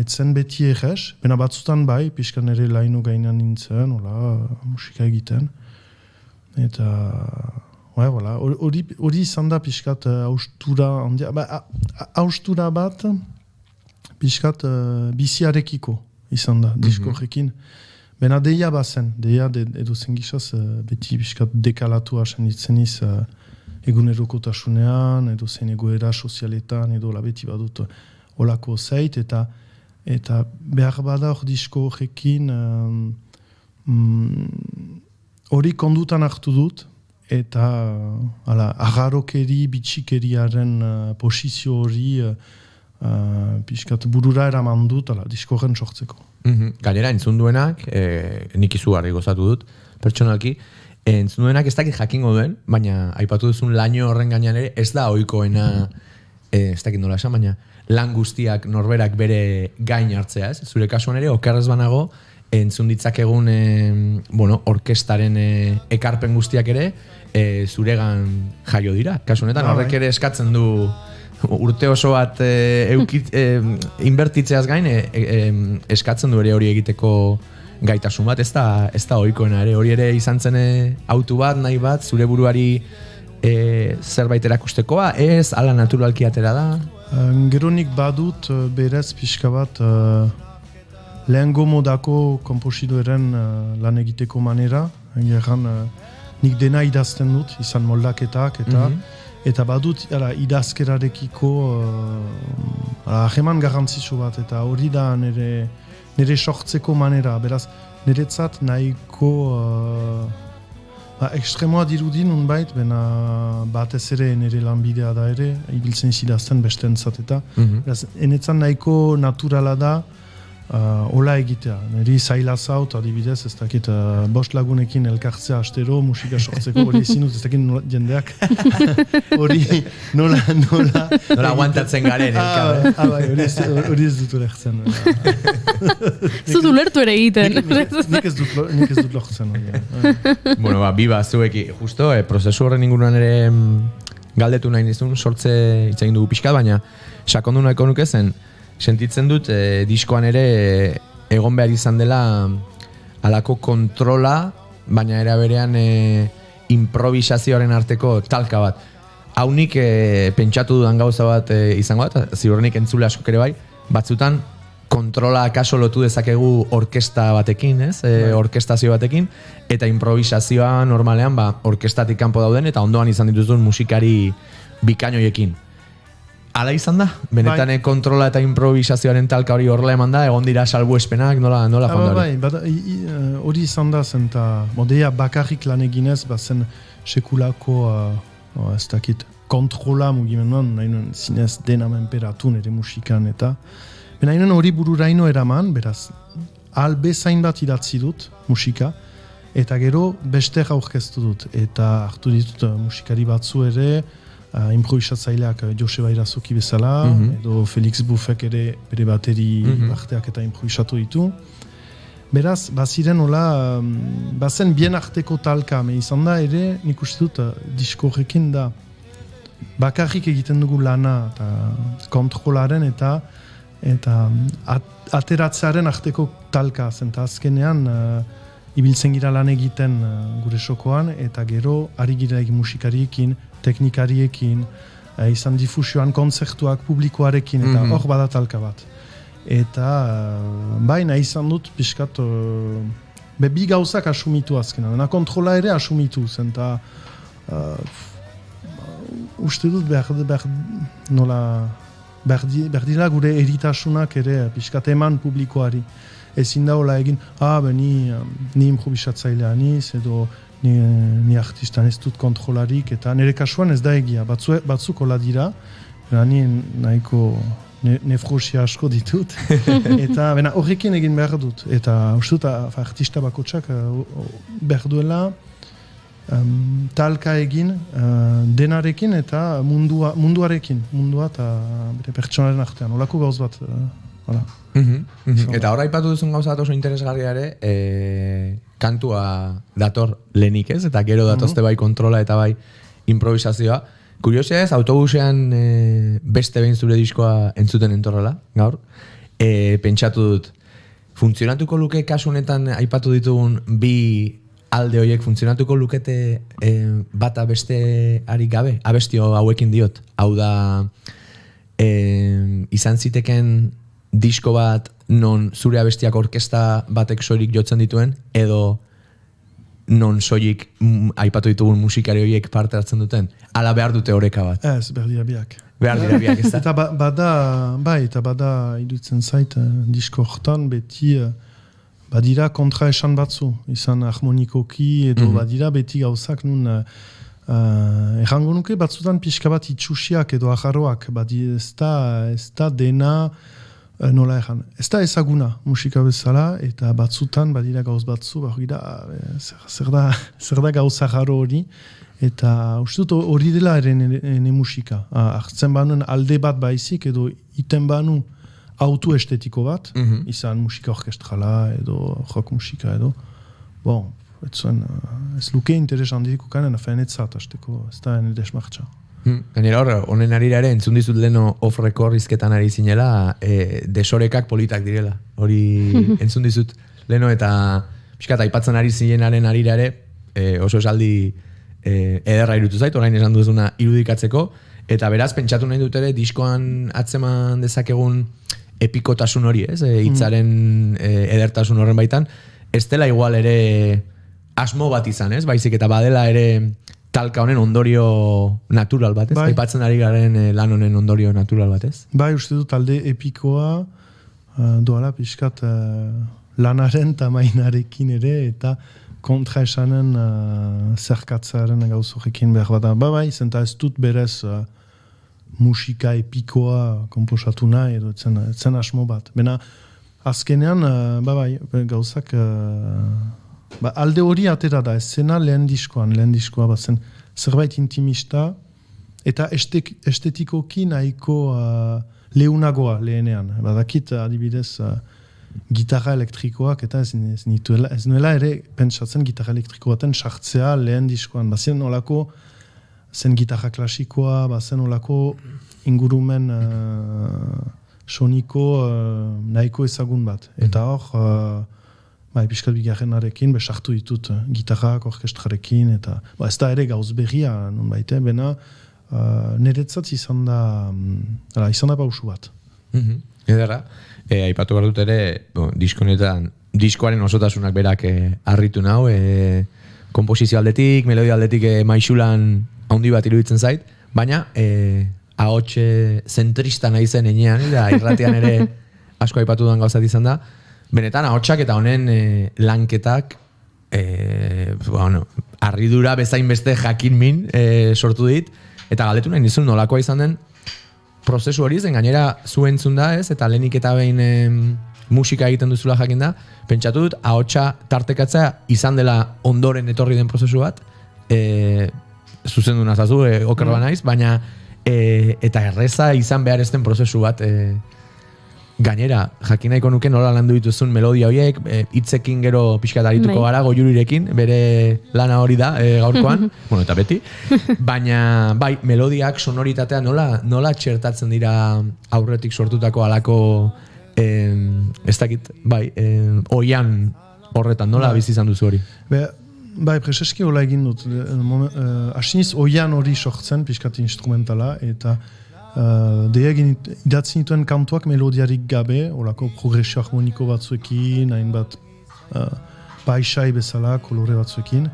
etzen beti errez, bena batzutan bai, pixkan ere laino gainan nintzen, musika egiten, eta hori izan da pixkat austura, austura bat, pixkat biziarekiko izan da, disko horrekin. Bena deia bazen, edo zen gizaz, beti pixkat dekalatu hasen ditzeniz egunerokotasunean, edo zen egoera sozialetan, edo beti badut olako zeit, eta behar bada hor disko horrekin hori kondutan hartu dut, eta agarrokeri, bitxikeriaren posizio hori pixkat burura eraman dut, disko horren sortzeko. Gainera, entzun duenak, nik izugarri gozatu dut, pertsonalki, entzun duenak ez dakit jakingo duen, baina aipatu duzun laino horren gainean ere, ez da ohikoena, ez dakit nola esan, baina lan guztiak norberak bere gain hartzea, ez? Zure kasuan ere, okerrez banago, entzun ditzakegun orkestaren ekarpen guztiak ere, zuregan jaio dira. Kasu honetan, horrek ere eskatzen du urte oso bat inbertitzeaz gain, eskatzen du ere hori egiteko gaitasun bat, ez da ohikoena ere, hori ere izan zen autu bat, nahi bat, zure buruari zerbait erakustekoa, ez, ala naturalki atera da? Geronik badut berez pixka bat lehengo modako komposidoren lan egiteko manera, nik dena idazten dut, izan moldaketak eta badut idazkerarekiko hageman garrantzitsu bat, eta hori da nire sortzeko manera, beraz niretzat nahiko ekstremoa dirudin unbait, bena batez ere nire lanbidea da ere, ibiltzen idazten bestentzat eta beraz, enetzan nahiko naturala da hola egitea. Neri zaila zaut, adibidez, ez dakit bost lagunekin elkartzea astero, musika sortzeko, hori ezin dut, ez dakit jendeak. Hori nola aguantatzen garen elkar. Hori ez dut ulertzen. Zut ulertu ere egiten. Nik ez dut lortzen. Bueno, biba, zueki, justo, prozesu horren inguruan ere galdetu nahi nizun, sortze itzegin dugu pixka, baina sakondu nahiko nuke zen, sentitzen dut diskoan ere egon behar izan dela alako kontrola, baina era berean improvisazioaren arteko talka bat. Haunik pentsatu dudan gauza bat izango bat, ziurrenik entzule askok ere bai, batzutan kontrola kaso lotu dezakegu orkesta batekin, ez? Orkestazio batekin, eta improvisazioa normalean orkestatik kanpo dauden, eta ondoan izan dituzun musikari bikainoiekin. Hala izan da? Benetan kontrola eta improvisazioaren talka hori horrela eman da, egon dira salbuespenak, nola joan da hori? Hori izan da zen, deia bakarrik lan eginez, zen sekulako, ez dakit, kontrola mugimenduan, nahi nuen zinez dena menperatu nire musikan, eta nahi nuen hori bururaino eraman, beraz, bezain bat idatzi dut musika, eta gero beste aurkeztu dut, eta hartu ditut musikari batzu ere, improvisatzaileak Joseba Irazoki bezala, edo Felix Buffek ere bere bateri arteak eta improvisatu ditu. Beraz, baziren hola, bazen bien arteko talka, izan da ere, nik uste dut disko horrekin da bakarrik egiten dugu lana, eta kontrolaren eta ateratzearen arteko talka, zenta azkenean ibiltzen gira lan egiten gure sokoan, eta gero ari gira egin musikariekin, teknikariekin, izan difusioan kontzertuak publikoarekin, eta hor bada talka bat. Eta baina izan dut pixkat bi gauzak asumitu azkenan, kontrola ere asumitu, zenta uste dut behar dira gure eritasunak ere pixkat eman publikoari. Ezin da hola egin, ni improvisatzailea niz, edo ni artistan ez dut kontrolarik, eta nire kasuan ez da egia, batzuk hola dira, ni nahiko nefrosia asko ditut, eta horrekin egin behar dut, eta uste dut artista bakotsak behar duela talka egin denarekin eta munduarekin, mundua eta bere pertsonaren artean, holako gauz bat, hala. Eta horra ipatu duzun gauza bat oso interesgarria ere, kantua dator lehenik ez, eta gero datozte bai kontrola eta bai improvisazioa. Kuriosia ez, autobusean beste behin zure diskoa entzuten entorrela, gaur. Pentsatu dut, funtzionatuko luke kasu honetan aipatu ditugun bi alde horiek funtzionatuko lukete bata beste ari gabe? Abestio hauekin diot. Hau da, izan ziteken disko bat non zure abestiak orkesta batek soilik jotzen dituen, edo non soilik aipatu ditugun musikari horiek parte hartzen duten? Ala behar dute oreka bat? Ez, behar dira biak. Behar dira biak, ez da? Eta bada idutzen zait, disko hortan beti badira kontra esan batzu, izan harmonikoki, edo badira beti gauzak nun errango nuke batzutan pixka bat itxusiak edo ajarroak, ez da dena nola erran. Ez da ezaguna musika bezala, eta batzutan badira gauz batzu, zer da gauz ajarro hori, eta uste dut hori dela ene musika. Hartzen banuen alde bat baizik, edo iten banu auto estetiko bat, izan musika orkestrala, edo rock musika, edo. Bon, ez luke interesan dituko kanen, afenetzat, azteko, ez da ene desmartxa. Gainera hor, honen arira ere, entzun dizut leno off-record izketan ari zinela, desorekak politak direla. Hori entzun dizut leno eta pixkat aipatzen ari zinenaren arira ere, oso esaldi ederra irutu zait, orain esan duzuna irudikatzeko, eta beraz, pentsatu nahi dut ere, diskoan atzeman dezakegun epikotasun hori, ez? Hitzaren edertasun horren baitan, ez dela igual ere asmo bat izan, ez? Baizik eta badela ere talka honen ondorio natural bat, ez? Aipatzen ari garen lan honen ondorio natural bat, ez? Bai, uste dut talde epikoa doala pixkat lanaren tamainarekin ere, eta kontra esanen zerkatzaren gauzorekin behar bat. Bai, zenta ez dut berez musika epikoa komposatu nahi, edo etzen asmo bat. Bena, azkenean, gauzak alde hori atera da, ez zena lehen diskoa bazen zerbait intimista, eta estetikoki nahiko leunagoa lehenean. Badakit adibidez gitarra elektrikoak, eta ez nuela ere pentsatzen gitarra elektriko baten sartzea lehen diskoan. Bazen olako zen gitarra klasikoa, bazen olako ingurumen soniko nahiko ezagun bat. Eta hor, piskat bigarrenarekin besartu ditut gitarrak, orkestrarekin, eta ez da ere gauz berria, non baite, bena niretzat izan da pausu bat. Ederra, aipatu behar dut ere, diskoaren osotasunak berak harritu nau, komposizio aldetik, melodia aldetik maixulan handi bat iruditzen zait, baina ahots zentrista nahi zen enean, eta irratian ere asko aipatu duan gauzat izan da, benetan ahotsak eta honen lanketak harridura bezain beste jakin min sortu dit, eta galdetu nahi nizun nolakoa izan den prozesu hori zen, gainera zu entzun da, ez, eta lehenik eta behin musika egiten duzula jakin da, pentsatu dut ahotsa tartekatzea izan dela ondoren etorri den prozesu bat, zuzendu nazazu, okerroa naiz, baina eta erreza izan behar ezten prozesu bat, gainera, jakin nahiko nuke nola landu dituzun melodia horiek, hitzekin gero pixkat arituko gara, goiurirekin, bere lana hori da gaurkoan, bueno, eta beti, baina bai, melodiak, sonoritatea nola txertatzen dira aurretik sortutako alako, ez dakit, bai, oian horretan, nola bizi izan duzu hori? Bai, preseski hola egin dut. Asiniz oian hori sortzen, pixkat instrumentala, eta idatzen dituen kantuak melodiarik gabe, olako progresio harmoniko batzuekin, hainbat baixai bezala, kolore batzuekin,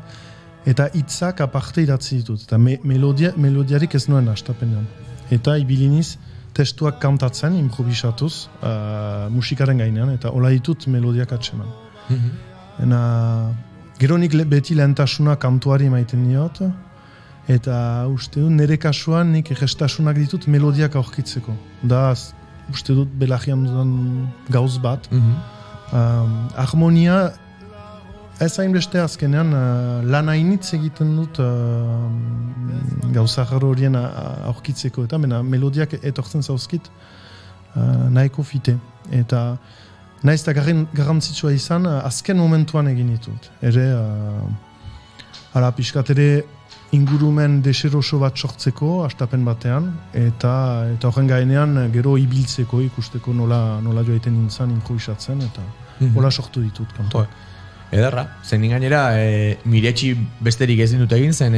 eta hitzak aparte idatzen ditut, eta melodiarik ez nuen astapenean. Eta ibiliniz testuak kantatzen, improvisatuz, musikaren gainean, eta hola ditut melodiak atseman. Gero nik beti lehentasuna kantuari maiten diot, eta uste dut nire kasuan nik egestasunak ditut melodiak aurkitzeko. Da, uste dut belagian dudan gauz bat. Harmonia, ez hainbeste azkenean lan hainitz egiten dut gauza jarro horien aurkitzeko, eta melodiak etortzen zauzkit nahiko fite. Eta naiz eta garrantzitsua izan, azken momentuan egin ditut. Ere, pixkat ere ingurumen deseroso bat sortzeko, astapen batean, eta horren gainean gero ibiltzeko, ikusteko nola joaiten nintzen, improvisatzen, eta hola sortu ditut kantuak. Ederra, zen gainera miretsi besterik ez dut egin, zen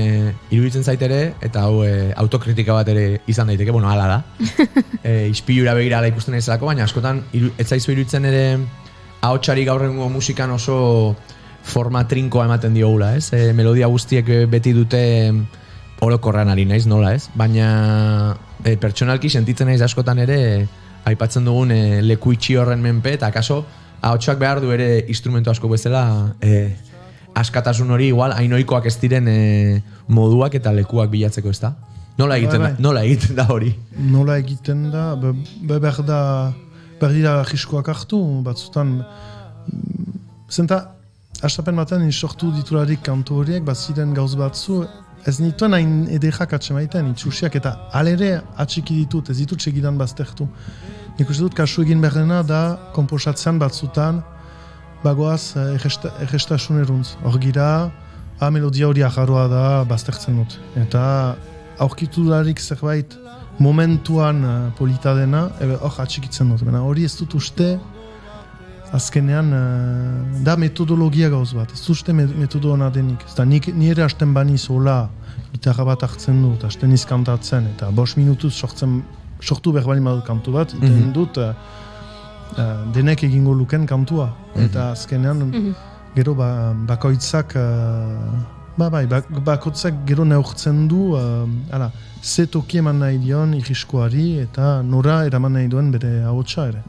iruditzen zait ere, eta hau autokritika bat ere izan daiteke, bueno, hala da. Ispilura begira ala ikusten naizelako, baina askotan ez zaizu iruditzen ere ahotsari gaur egungo musikan oso forma trinkoa ematen diogula, ez? Melodia guztiek beti dute orokorran ari naiz, nola, ez? Baina pertsonalki sentitzen naiz askotan ere aipatzen dugun leku itxi horren menpe, eta akaso ahotsak behar du ere instrumento asko bezala askatasun hori igual hainoikoak ez diren moduak eta lekuak bilatzeko, ez da? Nola egiten da hori? Nola egiten da, behar dira jiskoak hartu, batzutan zenta, astapen baten sortu ditularik kantu horiek, bat ziren gauz batzu, ez nituen hain edekak atsemaiten, itxusiak, eta alere atxiki ditut, ez ditut segidan baztertu. Nik uste dut, kasu egin berdena da, komposatzean batzutan, bagoaz egestasun eruntz. Hor gira, melodia hori ajarroa da, baztertzen dut. Eta aurkitularik zerbait momentuan polita dena, hor atxikitzen dut. Hori ez dut uste, azkenean, da metodologia gauz bat, ez uste metodo hona denik. Nire hasten baniz hola, gitarra bat hartzen dut, hasten izkantatzen, eta 5 minutuz sortu behar bali madut kantu bat, iten dut denek egingo luken kantua. Eta azkenean, gero bakoitzak, bakoitzak gero neurtzen du, ze toki eman nahi dion irriskoari, eta nora eraman nahi duen bere ahotsa ere.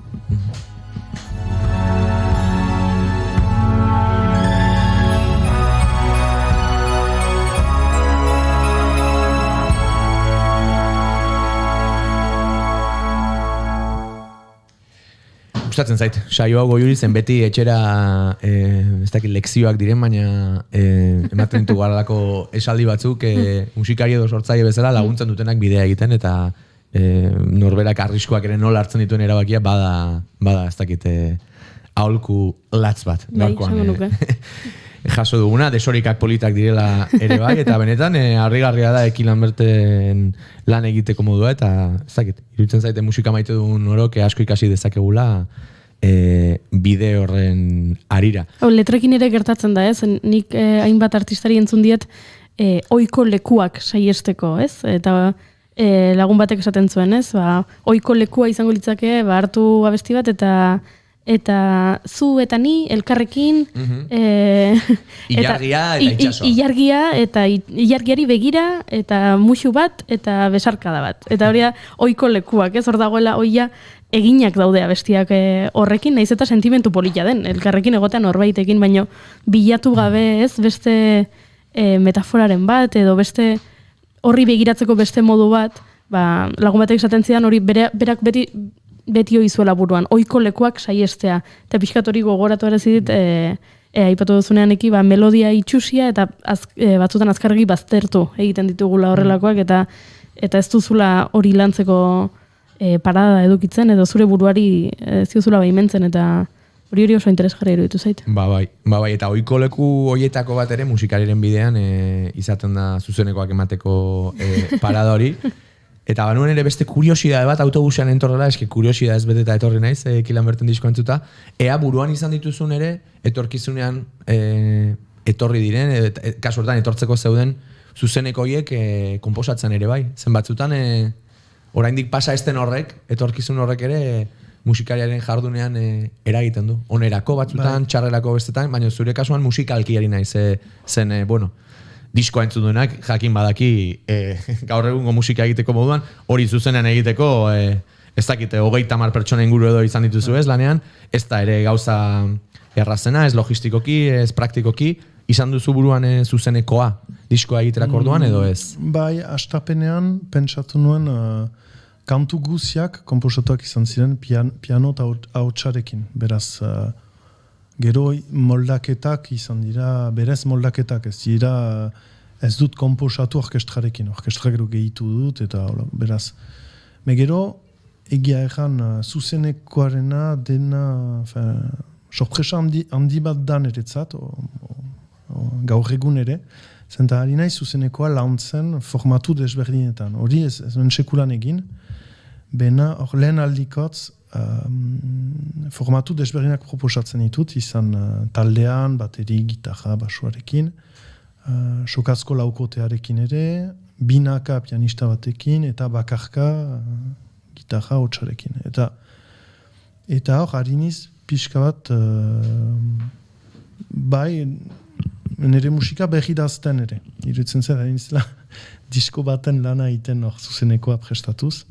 Gustatzen zait, saio hau goiuri zen beti etxera ez dakit lekzioak diren, baina ematen ditu garalako esaldi batzuk musikari edo sortzaile bezala laguntzen dutenak bidea egiten, eta norberak arriskoak ere nola hartzen dituen erabakia bada ez dakit aholku latz bat. Jaso duguna, desorikak politak direla ere bai, eta benetan harrigarria da Eki Lamberten lan egiteko modua, eta ez dakit, iruditzen zaite musika maite duen orok asko ikasi dezakegula bide horren arira. Letrekin ere gertatzen da, ez? Nik hainbat artistari entzun diet ohiko lekuak saiesteko, ez? Eta lagun batek esaten zuen, ez? Ohiko lekua izango litzake, hartu abesti bat, eta zu eta ni elkarrekin ilargia eta itxasoa. Ilargia eta ilargiari begira eta musu bat eta besarkada bat. Eta hori ohiko lekuak, ez? Hor dagoela ohia eginak daude abestiak horrekin, naiz eta sentimentu polita den, elkarrekin egotean norbaitekin, baino bilatu gabe, ez? Beste metaforaren bat edo beste horri begiratzeko beste modu bat, lagun batek esaten zidan hori berak beti izuela buruan, ohiko lekuak saiestea. Eta pixkat hori gogoratu ere zidit, aipatu duzunean eki, melodia itxusia eta batzutan azkargi baztertu egiten ditugula horrelakoak, eta ez duzula hori lantzeko parada edukitzen, edo zure buruari ziuzula baimentzen, eta hori oso interesgarria iruditu zait. Bai, eta ohiko leku horietako bat ere musikariren bidean izaten da zuzenekoak emateko parada hori. Eta banuen ere beste kuriosidade bat autobusean entorrela, eske kuriosidade ez beteta etorri naiz, Eki Lamberten disko entzuta, ea buruan izan dituzun ere, etorkizunean etorri diren, kasu hortan etortzeko zeuden zuzeneko horiek konposatzen ere bai. Zen batzutan, oraindik pasa esten horrek, etorkizun horrek ere musikariaren jardunean eragiten du. Onerako batzutan, txarrelako bestetan, baina zure kasuan musikalki ari naiz zen, diskoa entzun duenak, jakin badaki gaur egungo musika egiteko moduan, hori zuzenean egiteko, ez dakite, 30 pertsona inguru edo izan dituzu ez lanean, ez da ere gauza errazena, ez logistikoki, ez praktikoki, izan duzu buruan zuzenekoa diskoa egiterak orduan edo ez? Bai, astapenean pentsatu nuen kantu guziak komposatuak izan ziren piano eta ahotsarekin, beraz gero moldaketak izan dira, berez moldaketak ez dira, ez dut komposatu orkestrarekin, orkestra gero gehitu dut, eta beraz. Gero, egia egan, zuzenekoarena dena, sorpresa handi bat da niretzat, gaur egun ere, zenta ari nahi zuzenekoa launtzen formatu desberdinetan. Hori ez nuen sekulan egin, bena lehen aldikotz formatu desberdinak proposatzen ditut, izan taldean, bateri, gitarra, basuarekin, sokazko laukotearekin ere, binaka pianista batekin, eta bakarka gitarra hotxarekin. Eta hor, hariniz, pixka bat, bai, nire musika berri dazten ere. Irutzen zer, harinizela, disko baten lana egiten hor zuzenekoa prestatuz.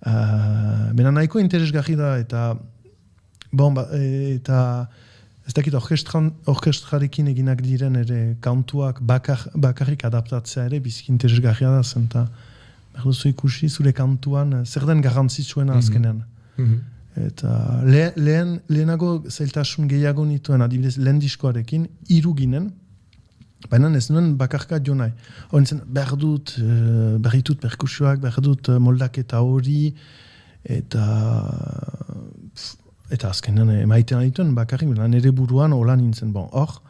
Bena nahiko interesgarri da, eta ez dakit orkestrarekin eginak diren ere kantuak bakarrik adaptatzea ere biziki interesgarria da zen, eta behar duzu ikusi zure kantuan zer den garrantzitsuena azkenean. Eta lehenago zailtasun gehiago nituen, adibidez lehen diskoarekin, 3 ginen, baina ez nuen bakarka jo nahi. Horren zen, behar ditut perkusioak, behar dut moldaketa hori, eta azkenean emaiten dituen bakarrik, nire buruan hola nintzen, hor,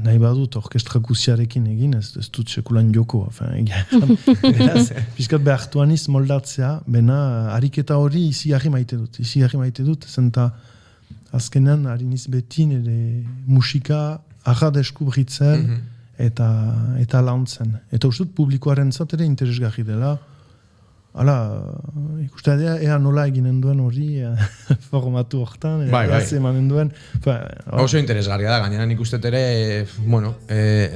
nahi badut orkestra guziarekin egin, ez dut sekulan joko, piskat behartuan iz moldatzea, bena ariketa hori izigarri maite dut, zenta azkenean hariniz beti nire musika arra deskubritzen eta launtzen. Eta ustut publikoaren zat ere interesgarri dela, ikustea ea nola eginen duen hori formatu hortan, emanen duen. Oso interesgarria da, gainera nik uste ere,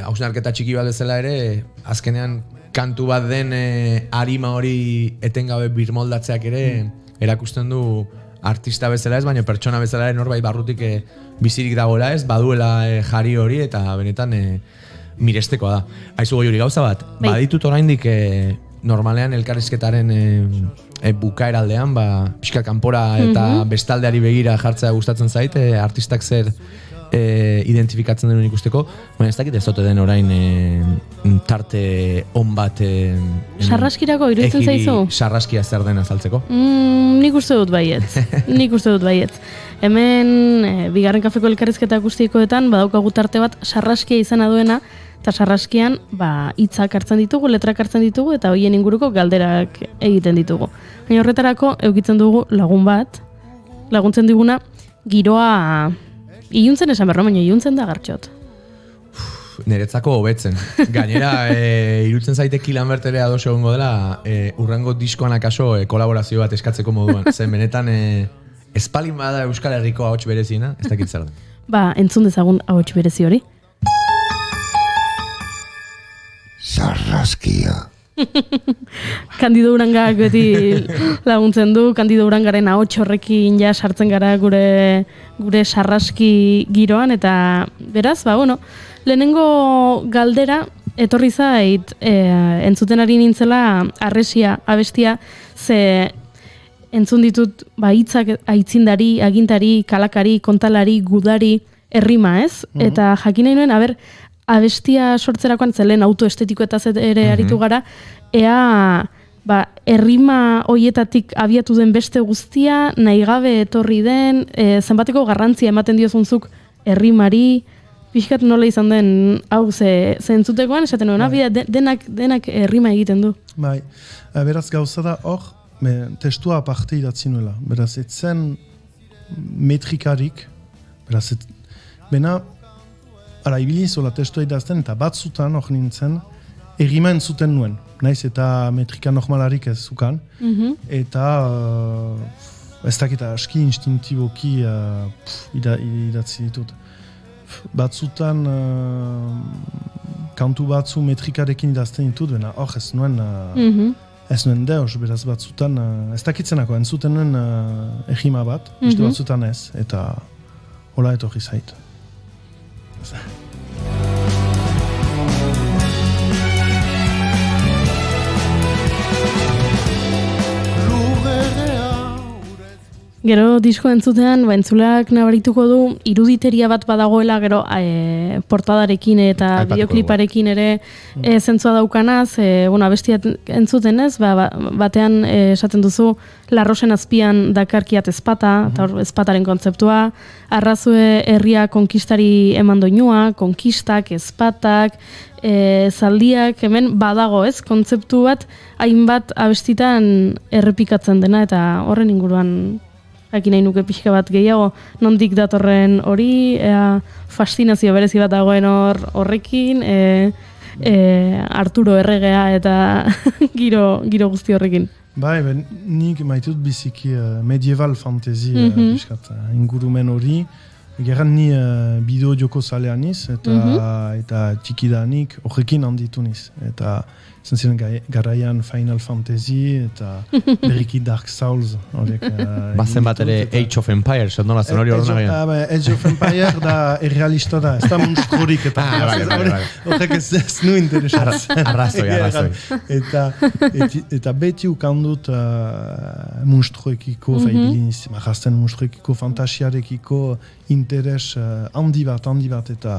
hausnarketa txiki bat bezala ere, azkenean kantu bat den arima hori etengabe birmoldatzeak ere erakusten du artista bezala ez, baina pertsona bezala ere norbait barrutik bizirik dagoela ez, baduela jari hori eta benetan mirestekoa da. Aizu goi hori gauza bat, baditut oraindik normalean elkarrizketaren bukaera aldean, pixka kanpora eta bestaldeari begira jartzea gustatzen zait, artistak zer identifikatzen denun ikusteko, baina ez dakit ez dote den orain tarte on bat sarraskirako iruditzen zaizu? Sarraskia zer den azaltzeko? Nik uste dut baietz. Hemen bigarren kafeko elkarrizketa guztiekoetan badaukagu tarte bat sarraskia izena duena, eta sarraskian hitzak hartzen ditugu, letrak hartzen ditugu, eta hoien inguruko galderak egiten ditugu. Baina horretarako eukitzen dugu lagun bat, laguntzen diguna, giroa iluntzen esan berro, baina iluntzen da gartxot. Niretzako hobetzen. Gainera, irutzen zaite Kilan ere ados egongo dela, urrengo diskoan akaso kolaborazio bat eskatzeko moduan. Zen benetan, espalin bada Euskal Herriko ahots berezina, ez dakit zer den. Entzun dezagun ahots berezi hori. Sarraskia. Kandido Urangak beti laguntzen du, Kandido Urangaren ahots horrekin ja sartzen gara gure sarraski giroan, eta beraz, lehenengo galdera etorri zait entzuten ari nintzela Arresia abestia, ze entzun ditut hitzak aitzindari, agintari, kalakari, kontalari, gudari, errima ez? Eta jakin nahi nuen, abestia sortzerakoan zelen autoestetiko eta ere aritu gara, ea errima hoietatik abiatu den beste guztia, nahi gabe etorri den, zenbateko garrantzia ematen diozunzuk errimari, pixkat nola izan den, hau ze entzutekoan, esaten nuen, denak errima egiten du. Beraz gauza da hor, testua aparte idatzi nuela, beraz etzen metrikarik, beraz ibiliz hola testua idazten, eta batzutan hor nintzen, errima entzuten nuen, naiz eta metrika normalarik ez zukan, eta ez dakita aski instintiboki idatzi ditut. Batzutan kantu batzu metrikarekin idazten ditut, bena hor ez nuen deus, beraz batzutan, ez dakitzenako, entzuten nuen errima bat, beste batzutan ez, eta hola etorri zait. Gero disko entzutean, entzuleak nabarituko du, iruditeria bat badagoela, gero portadarekin eta Aipatuko bideokliparekin ere zentzua daukanaz, abestiat entzuten ez, batean esaten duzu, larrosen azpian dakarkiat ezpata, eta hor ezpataren kontzeptua, arrazue herria konkistari eman doinua, konkistak, ezpatak, zaldiak, hemen badago ez, kontzeptu bat, hainbat abestitan errepikatzen dena, eta horren inguruan jakin nahi nuke pixka bat gehiago, nondik datorren hori, fascinazio berezi bat dagoen horrekin, Arturo erregea eta giro guzti horrekin. Bai, nik maitut biziki medieval fantasy ingurumen hori. Geran ni bideo joko zalean niz, eta txikidanik horrekin handitu niz. Eta izan ziren garaian Final Fantasy eta berriki Dark Souls. Bazen bat ere Age of Empires, nola zen hori ordena gehiago. Age of Empires da errealista da, ez da monstruorik eta horrek ez nu interesatzen. Arrazoi. Eta beti ukandut monstruekiko, marrazten monstruekiko, fantasiarekiko interes handi bat, eta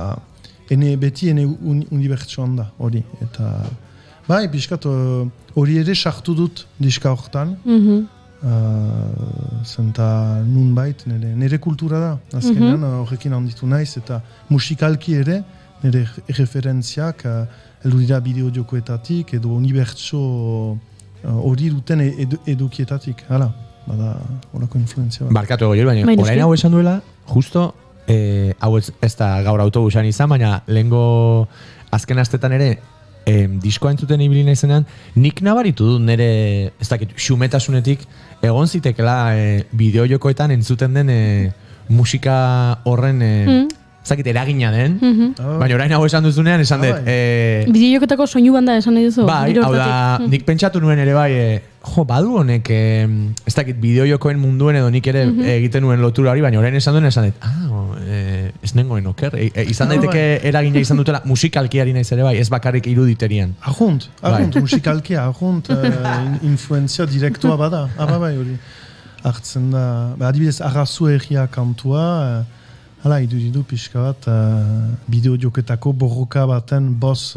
beti ene unibertsuan da hori. Eta bai, piskat hori ere sartu dut diska horretan. Zenta nun bait, nire kultura da. Azkenean horrekin handitu naiz, eta musikalki ere, nire referentziak heldu dira bideo jokoetatik, edo unibertso hori duten edukietatik. Hala, bada horako influenzia bat. Barkatu ego baina orain hau esan duela, justo, hau ez da gaur autobusan izan, baina lehengo azken astetan ere, diskoa entzuten ibili naizenean, nik nabaritu dut nire, ez dakit, xumetasunetik, egon zitekela bideojokoetan entzuten den musika horren, ez dakit, eragina den, baina orain hau esan duzunean, esan dut. Bideojoketako soinu banda esan nahi duzu? Bai, hau da, nik pentsatu nuen ere bai, badu honek, ez dakit, bideojokoen munduen edo nik ere egiten nuen lotura hori, baina orain esan duen esan dut, ez nengoen oker, izan daiteke eragina izan dutela musikalkiari naiz ere bai, ez bakarrik iruditerian. Ajunt, musikalkia, influenzia direktua bada, bai hori. Hartzen da, adibidez, Arrazu egia kantua, hala, idu pixka bat, bideo joketako borroka baten, boss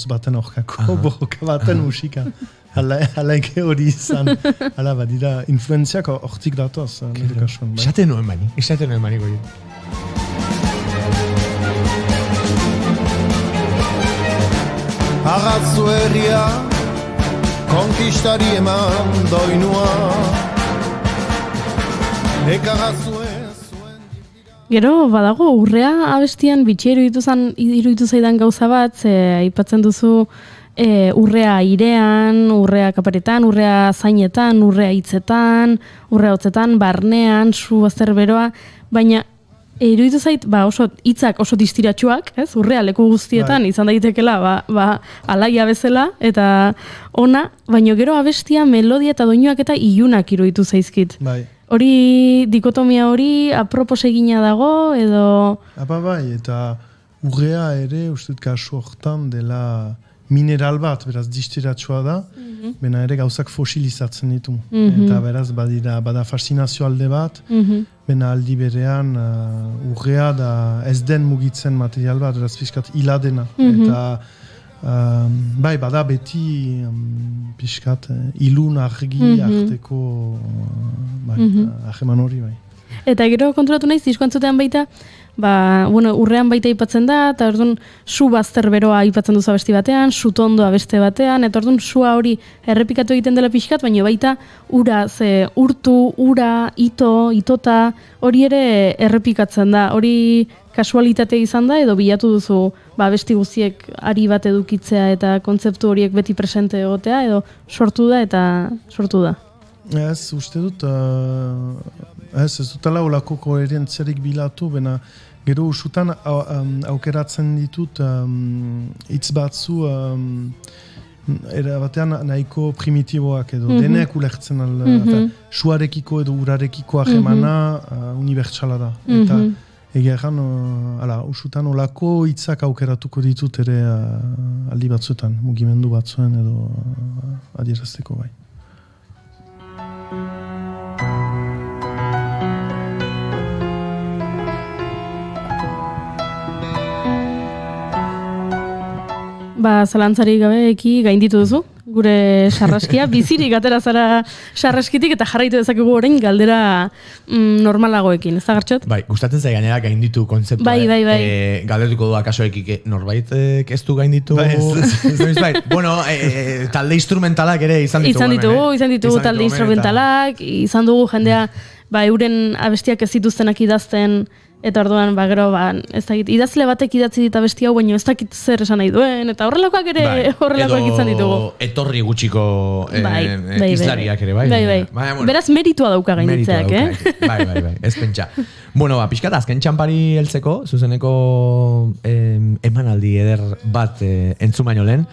baten orkako borroka baten musika. Hala eke hori izan. Hala, badira, influenziak hortik datoz. Esaten nuen bani goi. Arrazu herria, konkistari eman doinua. Gero, badago, urrea abestian bitxia iruditu zaidan gauza bat, aipatzen duzu urrea airean, urrea kaparetan, urrea zainetan, urrea hitzetan, urrea hotzetan, barnean, su azterberoa, baina iruditu zait, oso hitzak oso distiratsuak, ez? Urrea leku guztietan izan daitekela, alaia bezala eta ona, baina gero abestia melodia eta doinuak eta ilunak iruditu zaizkit. Bai. Hori, dikotomia hori, apropos egina dago, edo... Bai, eta urrea ere, ustut kasu hortan dela mineral bat, beraz, distiratsua da, bena ere gauzak fosilizatzen ditu. Eta beraz, bada fascinazio alde bat, bena aldi berean urrea da ez den mugitzen material bat, beraz, fiskat hiladena. Eta bai, bada beti pixkat ilun argi arteko aheman hori, bai. Eta gero konturatu naiz, disko entzutean baita, urrean baita aipatzen da, eta orduan su bazter beroa aipatzen duzu abesti batean, su tondoa beste batean, eta orduan sua hori errepikatu egiten dela pixkat, baina baita ura, urtu, ura, itota, hori ere errepikatzen da, hori kasualitatea izan da, edo bilatu duzu abesti guztiek ari bat edukitzea eta kontzeptu horiek beti presente egotea, edo sortu da eta sortu da. Ez, uste dut, ez dutela olako koherentziarik bilatu, bena gero usutan aukeratzen ditut hitz batzu batean nahiko primitiboak edo denek ulertzen suarekiko edo urarekiko ahemana unibertsala da. Eta egia egan, usutan olako hitzak aukeratuko ditut ere aldi batzuetan, mugimendu batzuen edo adierazteko bai. Zalantzarik gabe gainditu duzu, gure sarraskia, bizirik atera zara sarraskitik eta jarraitu dezakegu orain galdera normalagoekin, ez da Gartxot? Bai, gustatzen zai gainera gainditu kontzeptua. Bai. Galdetuko du akasoekik norbaitek ez du gainditu. Bai, bai. Bueno, talde instrumentalak ere izan ditugu. Izan ditugu talde instrumentalak, izan dugu jendea euren abestiak ez dituztenak idazten. Eta orduan, gero, ez dakit, idazle batek idatzi dit abesti hau, baina ez dakit zer esan nahi duen, eta horrelakoak ere horrelakoak izan ditugu. Edo etorri gutxiko izlariak ere, bai. Beraz, meritua dauka gainitzeak, Bai, ez pentsa. Bueno, pixkat, azken txampari heltzeko, zuzeneko emanaldi eder bat entzun baino lehen,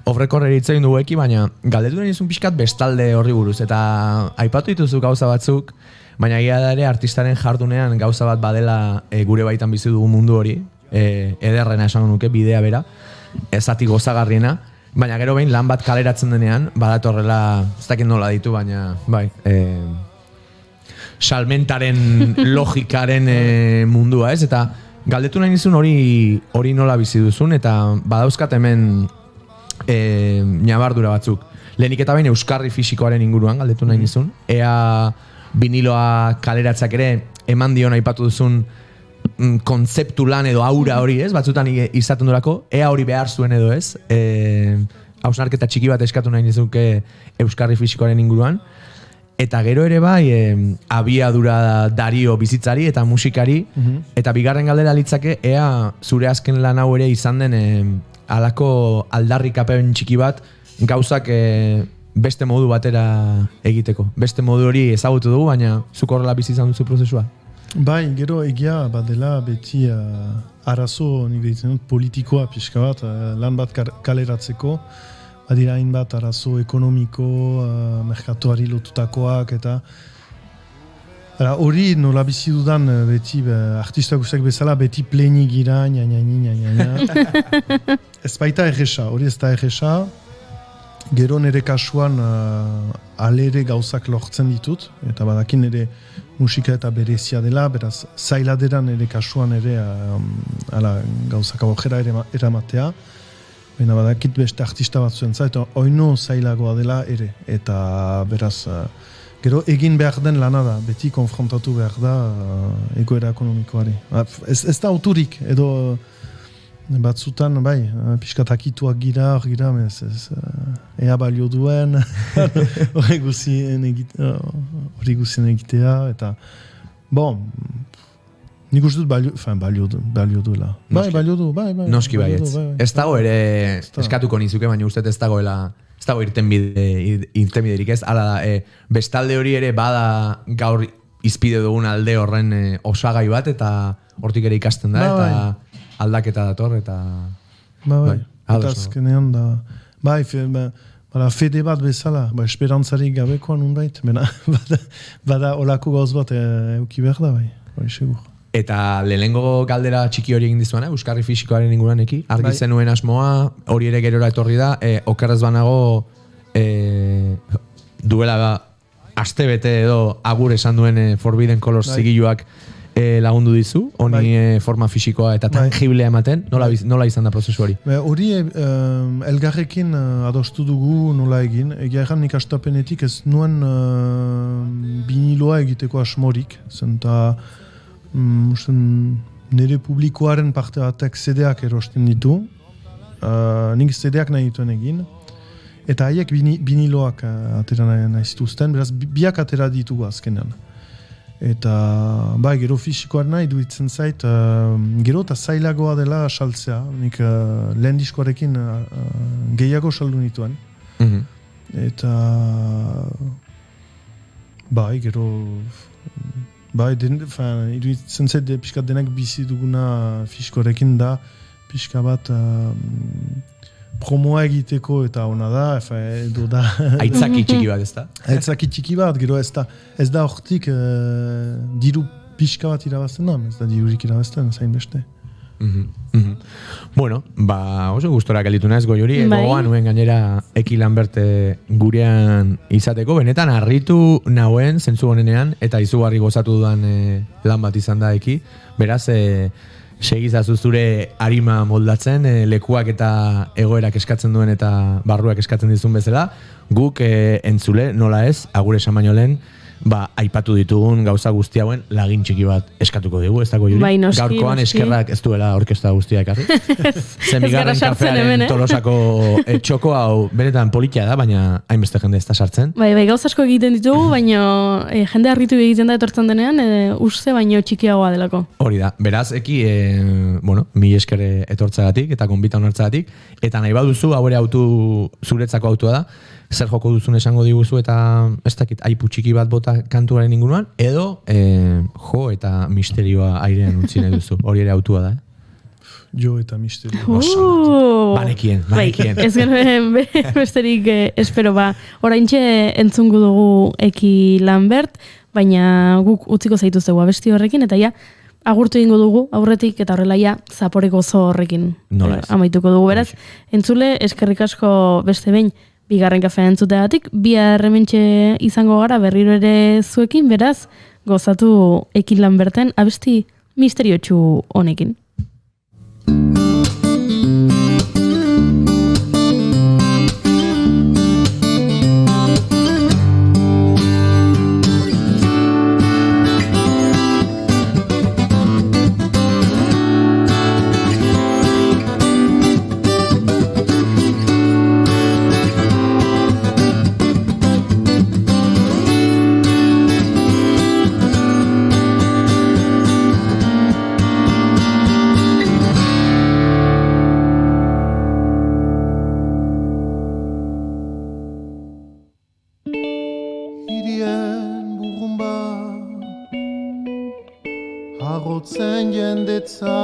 off-record eritzen dugu eki, baina galdetu nizun pixkat bestalde horri buruz, eta aipatu dituzu gauza batzuk, baina egia da ere artistaren jardunean gauza bat badela gure baitan bizi dugu mundu hori, ederrena esango nuke, bidea bera, ezati gozagarriena, baina gero behin lan bat kaleratzen denean, badatorrela, ez dakit nola ditu, baina bai, salmentaren logikaren mundua, ez? Eta galdetu nahi nizun hori nola bizi duzun, eta badauzkat hemen ñabardura batzuk. Lehenik eta behin euskarri fisikoaren inguruan galdetu nahi nizun, ea viniloa kaleratzak ere eman dion aipatu duzun kontzeptu lan edo aura hori, ez? Batzutan izaten durako, ea hori behar zuen edo ez? Hausnarketa txiki bat eskatu nahi nizuke euskarri fisikoaren inguruan. Eta gero ere bai, abiadura dario bizitzari eta musikari, eta bigarren galdera litzake, ea zure azken lan hau ere izan den halako aldarrikapen txiki bat, gauzak beste modu batera egiteko. Beste modu hori ezagutu dugu, baina zuk horrela bizi izan duzu prozesua. Bai, gero egia badela beti arazo nik deitzen dut politikoa pixka bat, lan bat kaleratzeko, badira hainbat arazo ekonomiko, merkatuari lotutakoak, eta hori nola bizi dudan beti artista guztiak bezala beti pleni gira, ez baita erresa, hori ez da erresa. Gero nire kasuan alere gauzak lortzen ditut, eta badakin nire musika eta berezia dela, beraz zaila dela nire kasuan ere gauzak aurrera eramatea, baina badakit beste artista bat zuen eta oino zailagoa dela ere, eta beraz gero egin behar den lana da, beti konfrontatu behar da egoera ekonomikoari. Ez da auturik, edo batzutan, bai, pixkat akituak gira, ea balio duen, hori guzien egitea, eta, bon, nik uste dut balio duela. Bai, balio du, bai. Noski baietz. Ez dago ere, eskatuko nizuke, baina uste ez dagoela, ez dago irtenbiderik ez, hala da, bestalde hori ere bada gaur izpide dugun alde horren osagai bat, eta hortik ere ikasten da, eta aldaketa dator, eta... Bai, eta azkenean da... Bai, fede bat bezala, esperantzarik gabekoan undait, bada olako gauz bat euki behar da, bai, hori segur. Eta lehenengo galdera txiki hori egin dizuana, euskarri fisikoaren inguruan eki, argi zenuen asmoa, hori ere gerora etorri da, okerrez banago duela astebete edo agur esan duen Forbidden Colors zigiluak lagundu dizu, honi forma fisikoa eta tangiblea ematen, nola izan da prozesu hori? Hori elgarrekin adostu dugu nola egin, egia erran nik astapenetik ez nuen biniloa egiteko asmorik, zenta nire publikoaren parte batek CD-ak erosten ditu, nik CD-ak nahi dituen egin, eta haiek biniloak atera nahi zituzten, beraz biak atera ditugu azkenean. Eta, bai, gero fisikoaren nahi duitzen zait, gero eta zailagoa dela saltzea, nik lehen diskoarekin gehiago saldu nituen. Eta, bai, gero, bai, iruditzen zait, pixka denak bizi duguna fisikoarekin da, pixka bat promoa egiteko eta ona da, edo da... Aitzaki txiki bat, ez da? Aitzaki txiki bat, gero ez da hortik diru pixka bat irabazten da, ez da dirurik irabazten, zain beste. Bueno, oso gustora gelditu naiz goi hori, gogoan nuen gainera Eki Lambert gurean izateko, benetan harritu nauen zentzu honenean, eta izugarri gozatu dudan lan bat izan da Eki, beraz, Segizazu zure arima moldatzen, lekuak eta egoerak eskatzen duen eta barruak eskatzen dizun bezala, guk entzule, nola ez, agure esan baino lehen, aipatu ditugun gauza guzti hauen lagin txiki bat eskatuko digu, ez dago Juri? Bai, noski, Gaurkoan noski. eskerrak ez duela orkestra guztia ekarri. Zemigarren kafearen Tolosako txoko hau beretan politia da, baina hainbeste jende ez da sartzen. Bai, gauz asko egiten ditugu, baina jende harritu egiten da etortzen denean, uste baino txikiagoa delako. Hori da, beraz, mi esker etortzagatik eta konbita onartzagatik, eta nahi baduzu, haure zuretzako autua da, zer joko duzun esango diguzu eta ez dakit aipu txiki bat bota kantuaren inguruan, edo jo eta misterioa airean utzi nahi duzu, hori ere autua da, Jo eta misterio. Banekien. Ez genuen besterik espero oraintxe entzungu dugu Eki Lambert, baina guk utziko zaituztegu abesti horrekin, eta ja, agurtu egingo dugu aurretik eta horrela ja zaporeko oso horrekin amaituko dugu. Beraz, entzule, eskerrik asko beste behin bigarren kafea entzuteagatik, bihar hementxe izango gara berriro ere zuekin, beraz, gozatu Eki Lamberten abesti misteriotsu honekin. Agotzen jendetza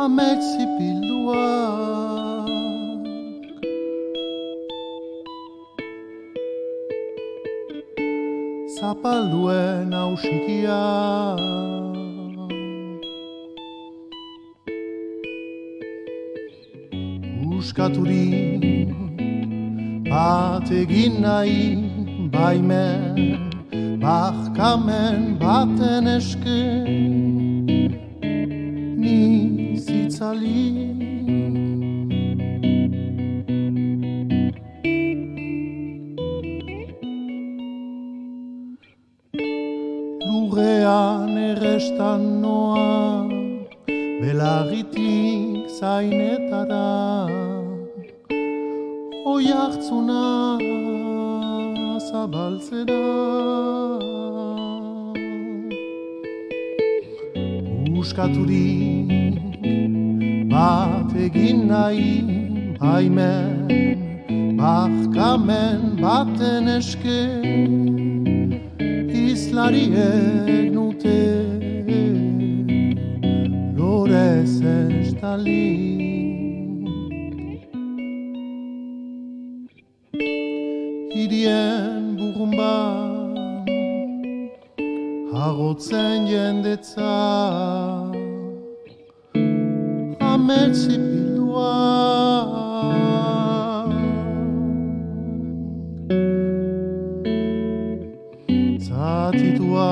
ametzi pilduak zapalduen hausikia uskaturik bat egin nahi baimen Barkamen baten eske ni zitzali Lurrean errestan noa belarritik zainetara oiartzuna zabaltzera Uskaturik bat egin nahi baimen Barkamen baten eske izlariek nute lorez estali Hirien burrumba agotzen jendetza ametzi pildua zatitua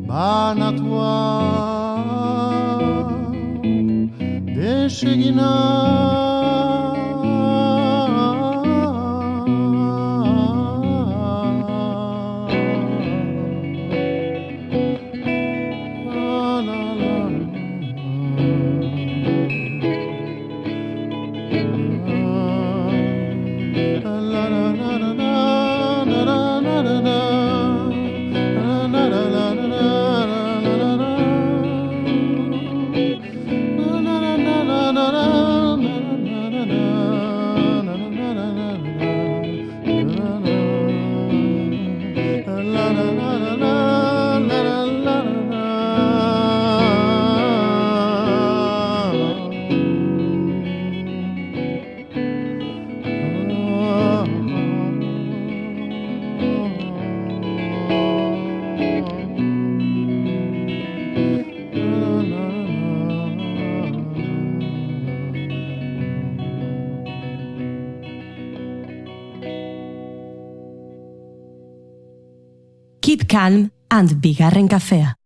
banatua desegina Keep calm And bigarren kafea.